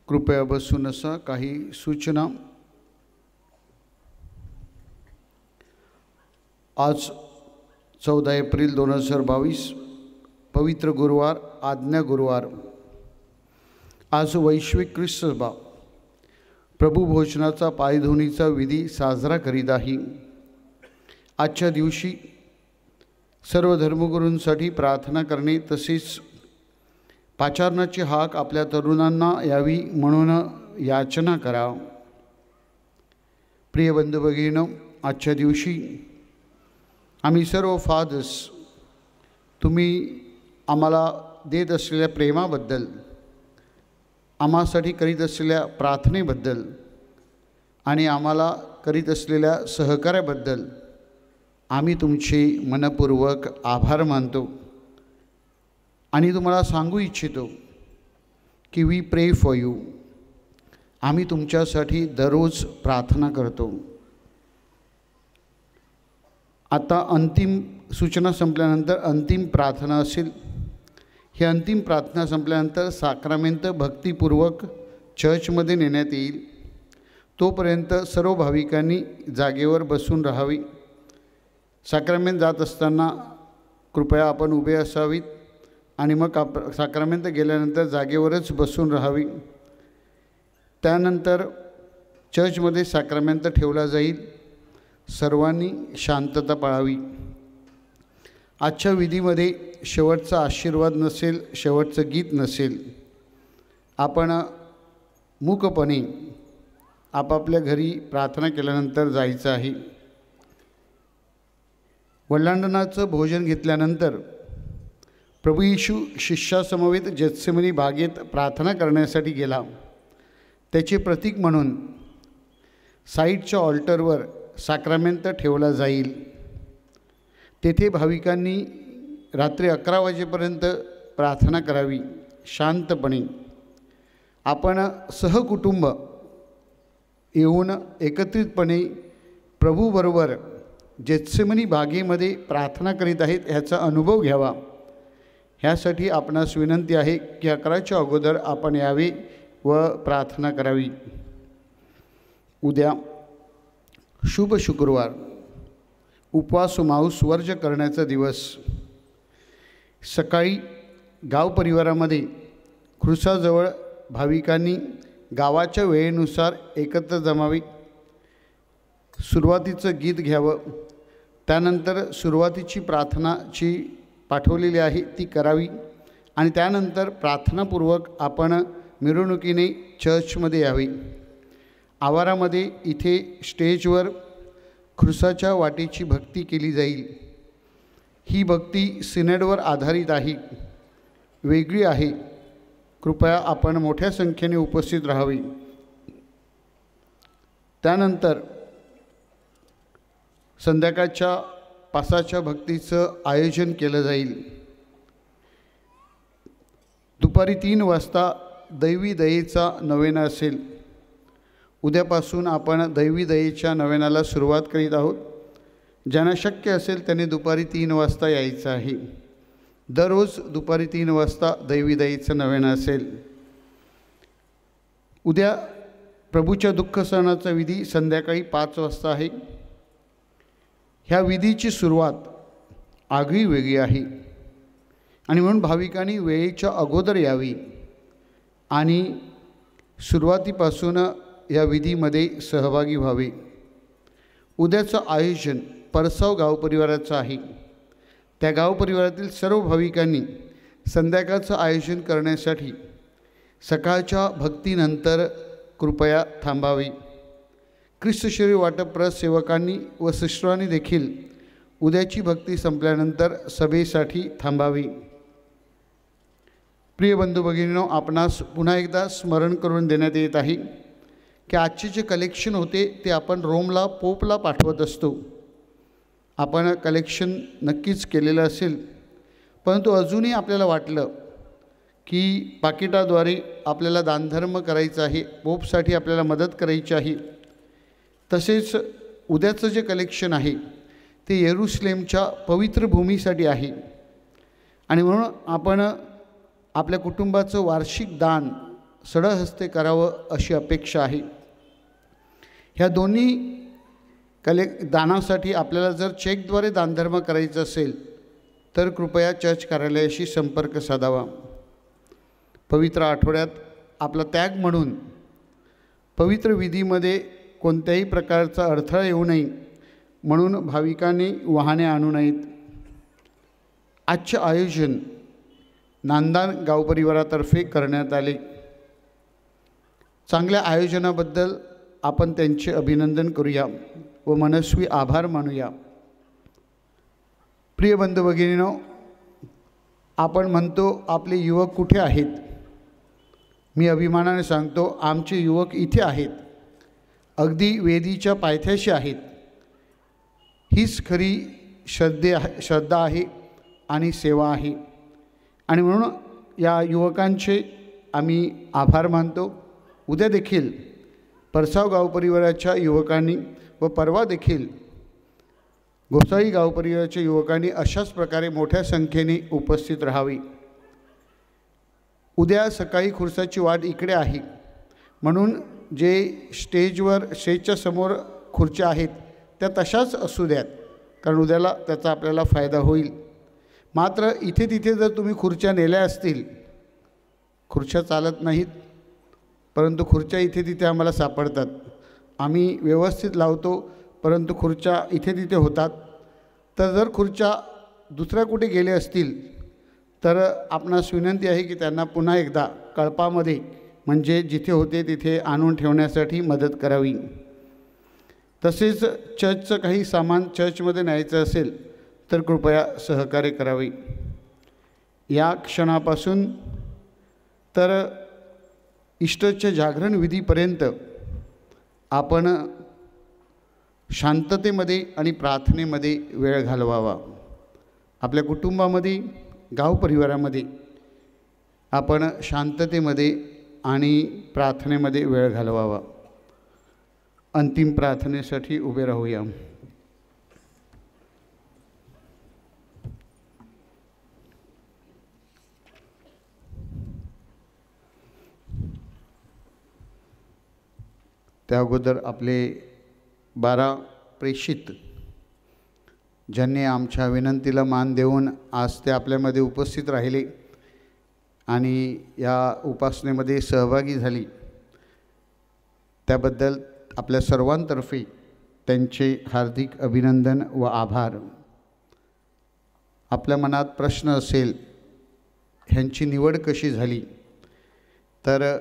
कृपया बसून असा. काही सूचना. आज 14 एप्रिल 2022 पवित्र गुरुवार, आज्ञा गुरुवार. आज वैश्विक ख्रिस्त सभा प्रभू भोजनाचा पायधुनीचा विधी साजरा करीत आहे. आजच्या दिवशी सर्व धर्मगुरूंसाठी प्रार्थना करणे तसेच पाचारणाची हाक आपल्या तरुणांना यावी म्हणून याचना करा. प्रिय बंधू भगिनींनो, आजच्या दिवशी आम्ही सर्व फादर्स तुम्ही आम्हाला देत असलेल्या प्रेमाबद्दल, आम्हासाठी करीत असलेल्या प्रार्थनेबद्दल आणि आम्हाला करीत असलेल्या सहकार्याबद्दल आम्ही तुमचे मनपूर्वक आभार मानतो आणि तुम्हाला सांगू इच्छितो की वी प्रे फॉर यू. आम्ही तुमच्यासाठी दररोज प्रार्थना करतो. आता अंतिम सूचना संपल्यानंतर अंतिम प्रार्थना असेल. ही अंतिम प्रार्थना संपल्यानंतर साक्रामेंट भक्तिपूर्वक चर्चमध्ये नेण्यात येईल. तोपर्यंत सर्व भाविकांनी जागेवर बसून राहावे. साक्रामेंट जात असताना कृपया आपण उभे असावीत आणि मग साक्रामेंट गेल्यानंतर जागेवरच बसून राहावी. त्यानंतर चर्चमध्ये साक्रामेंट ठेवला जाईल. सर्वांनी शांतता पाळावी. आजच्या विधीमध्ये शेवटचा आशीर्वाद नसेल, शेवटचं गीत नसेल. आपण मूकपणे आपापल्या घरी प्रार्थना केल्यानंतर जायचं आहे. वल्हांडणाचं भोजन घेतल्यानंतर प्रभू येशू शिष्यासमवेत गेत्सेमनी बागेत प्रार्थना करण्यासाठी गेला. त्याचे प्रतीक म्हणून साईडच्या ऑल्टरवर साक्रामेंट ठेवला जाईल. तेथे भाविकांनी रात्री 11 वाजेपर्यंत प्रार्थना करावी शांतपणे. आपण सहकुटुंब येऊन एकत्रितपणे प्रभूबरोबर गेत्सेमनी बागेमध्ये प्रार्थना करीत आहेत ह्याचा अनुभव घ्यावा. ह्यासाठी आपणास विनंती आहे की 11च्या अगोदर आपण यावे व प्रार्थना करावी. उद्या शुभ शुक्रवार, उपवास मांस वर्ज करण्याचा दिवस. सकाळी गाव परिवारामध्ये खुर्साजवळ भाविकांनी गावाच्या वेळेनुसार एकत्र जमावे. सुरुवातीचं गीत घ्यावं. त्यानंतर सुरुवातीची प्रार्थनाची पाठवलेली आहे ती करावी आणि त्यानंतर प्रार्थनापूर्वक आपण मिरवणुकीने चर्चमध्ये यावे. आवारामध्ये इथे स्टेजवर खुर्साच्या वाटेची भक्ती केली जाईल. ही भक्ती सिनेडवर आधारित आहे, वेगळी आहे. कृपया आपण मोठ्या संख्येने उपस्थित राहावे. त्यानंतर संध्याकाळच्या पासाच्या भक्तीचं आयोजन केलं जाईल. दुपारी 3 वाजता दैवी दयेचा नवेना असेल. उद्यापासून आपण दैवी दयेच्या नवेनाला सुरुवात करीत आहोत. ज्यांना शक्य असेल त्यांनी दुपारी 3 वाजता यायचं आहे. दररोज दुपारी 3 वाजता दैवी दयेचं नवेना असेल. उद्या प्रभूच्या दुःख सणाचा विधी संध्याकाळी 5 वाजता आहे. ह्या विधीची सुरुवात आगळी वेगळी आहे आणि म्हणून भाविकांनी वेळेच्या अगोदर यावी आणि सुरुवातीपासून या विधीमध्ये सहभागी व्हावे. उद्याचं आयोजन परसाव गाव परिवाराचं आहे. त्या गाव परिवारातील सर्व भाविकांनी संध्याकाळचं आयोजन करण्यासाठी सकाळच्या भक्तीनंतर कृपया थांबावे. ख्रिस्त शरीर वाटप सेवकांनी व सिस्टरांनी देखील उद्याची भक्ती संपल्यानंतर सभेसाठी थांबावी. प्रिय बंधू भगिनींनो, आपणास पुन्हा एकदा स्मरण करून देण्यात येत आहे की आजचे जे कलेक्शन होते ते आपण रोमला पोपला पाठवत असतो. आपण कलेक्शन नक्कीच केलेलं असेल, परंतु अजूनही आपल्याला वाटलं की पाकिटाद्वारे आपल्याला दानधर्म करायचा आहे, पोपसाठी आपल्याला मदत करायची आहे. तसेच उद्याचं जे कलेक्शन आहे ते येरुशलेमच्या पवित्र भूमीसाठी आहे आणि म्हणून आपण आपल्या कुटुंबाचं वार्षिक दान सडहस्ते करावं अशी अपेक्षा आहे. ह्या दोन्ही दानासाठी आपल्याला जर चेकद्वारे दानधर्म करायचं असेल तर कृपया चर्च कार्यालयाशी संपर्क साधावा. पवित्र आठवड्यात आपला त्याग म्हणून पवित्र विधीमध्ये कोणत्याही प्रकारचा अडथळा येऊ नये म्हणून भाविकांनी वाहने आणू नयेत. आजचे आयोजन नांदान गाव परिवारातर्फे करण्यात आले. चांगल्या आयोजनाबद्दल आपण त्यांचे अभिनंदन करूया व मनस्वी आभार मानूया. प्रिय बंधू भगिनींनो, आपण म्हणतो आपले युवक कुठे आहेत. मी अभिमानाने सांगतो आमचे युवक इथे आहेत, अगदी वेदीच्या पायथ्याशी आहेत. हीच खरी श्रद्धा आहे आणि सेवा आहे आणि म्हणून या युवकांचे आम्ही आभार मानतो. उद्या देखील परसाव गाव परिवाराच्या युवकांनी व परवा देखील घोसाळी गाव परिवाराच्या युवकांनी अशाच प्रकारे मोठ्या संख्येने उपस्थित राहावे. उद्या सकाळी खुर्साची वाट इकडे आहे म्हणून जे स्टेजच्या समोर खुर्च्या आहेत त्या तशाच असू द्यात, कारण उद्याला त्याचा आपल्याला फायदा होईल. मात्र इथे तिथे जर तुम्ही खुर्च्या नेल्या असतील, खुर्च्या चालत नाहीत परंतु खुर्च्या इथे तिथे आम्हाला सापडतात. आम्ही व्यवस्थित लावतो परंतु खुर्च्या इथे तिथे होतात. तर जर खुर्च्या दुसऱ्या कुठे गेले असतील तर आपणास विनंती आहे की त्यांना पुन्हा एकदा कळपामध्ये म्हणजे जिथे होते तिथे आणून ठेवण्यासाठी मदत करावी. तसेच चर्चचं काही सामान चर्चमध्ये न्यायचं असेल तर कृपया सहकार्य करावे. या क्षणापासून तर ईस्टरच्या जागरण विधीपर्यंत आपण शांततेमध्ये आणि प्रार्थनेमध्ये वेळ घालवावा. आपल्या कुटुंबामध्ये, गाव परिवारामध्ये आपण शांततेमध्ये आणि प्रार्थनेमध्ये वेळ घालवावा. अंतिम प्रार्थनेसाठी उभे राहूया. त्या अगोदर आपले 12 प्रेषित ज्यांनी आमच्या विनंतीला मान देऊन आज ते आपल्यामध्ये उपस्थित राहिले आणि या उपासनेमध्ये सहभागी झाली, त्याबद्दल आपल्या सर्वांतर्फे त्यांचे हार्दिक अभिनंदन व आभार. आपल्या मनात प्रश्न असेल ह्यांची निवड कशी झाली, तर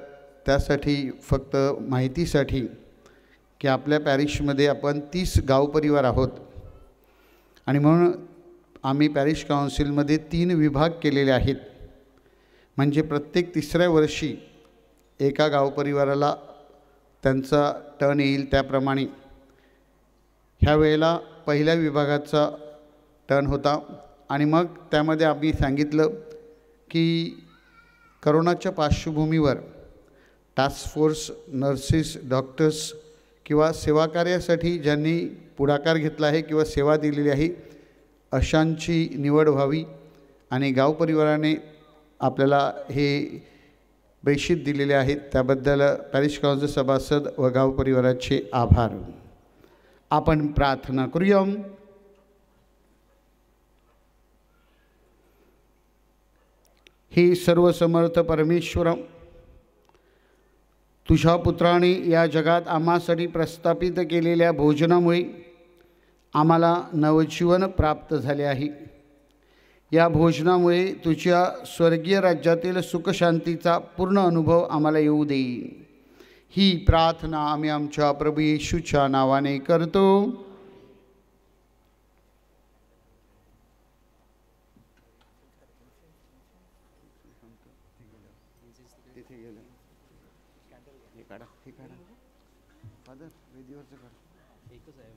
त्यासाठी फक्त माहितीसाठी की आपल्या पॅरिशमध्ये आपण 30 गाव परिवार आहोत आणि म्हणून आम्ही पॅरिश काउन्सिलमध्ये 3 विभाग केलेले आहेत. म्हणजे प्रत्येक 3ऱ्या वर्षी एका गाव परिवाराला त्यांचा टर्न येईल. त्याप्रमाणे ह्या वेळेला पहिल्या विभागाचा टर्न होता आणि मग त्यामध्ये आम्ही सांगितलं की करोनाच्या पार्श्वभूमीवर टास्क फोर्स, नर्सेस, डॉक्टर्स किंवा सेवाकार्यासाठी ज्यांनी पुढाकार घेतला आहे किंवा सेवा दिलेली आहे अशांची निवड व्हावी आणि गाव परिवाराने आपल्याला हे प्रेषित दिलेले आहेत. त्याबद्दल पॅरिश काउन्सिल सभासद व गाव परिवाराचे आभार. आपण प्रार्थना करूया. हे सर्वसमर्थ परमेश्वर, तुझ्या पुत्राने या जगात आम्हासाठी प्रस्थापित केलेल्या भोजनामुळे आम्हाला नवजीवन प्राप्त झाले आहे. या भोजनामुळे तुझ्या स्वर्गीय राज्यातील सुखशांतीचा पूर्ण अनुभव आम्हाला येऊ दे. ही प्रार्थना आम्ही आमच्या प्रभू येशूच्या नावाने करतो. फादर वेदीवरचं काढ. एकच आहे.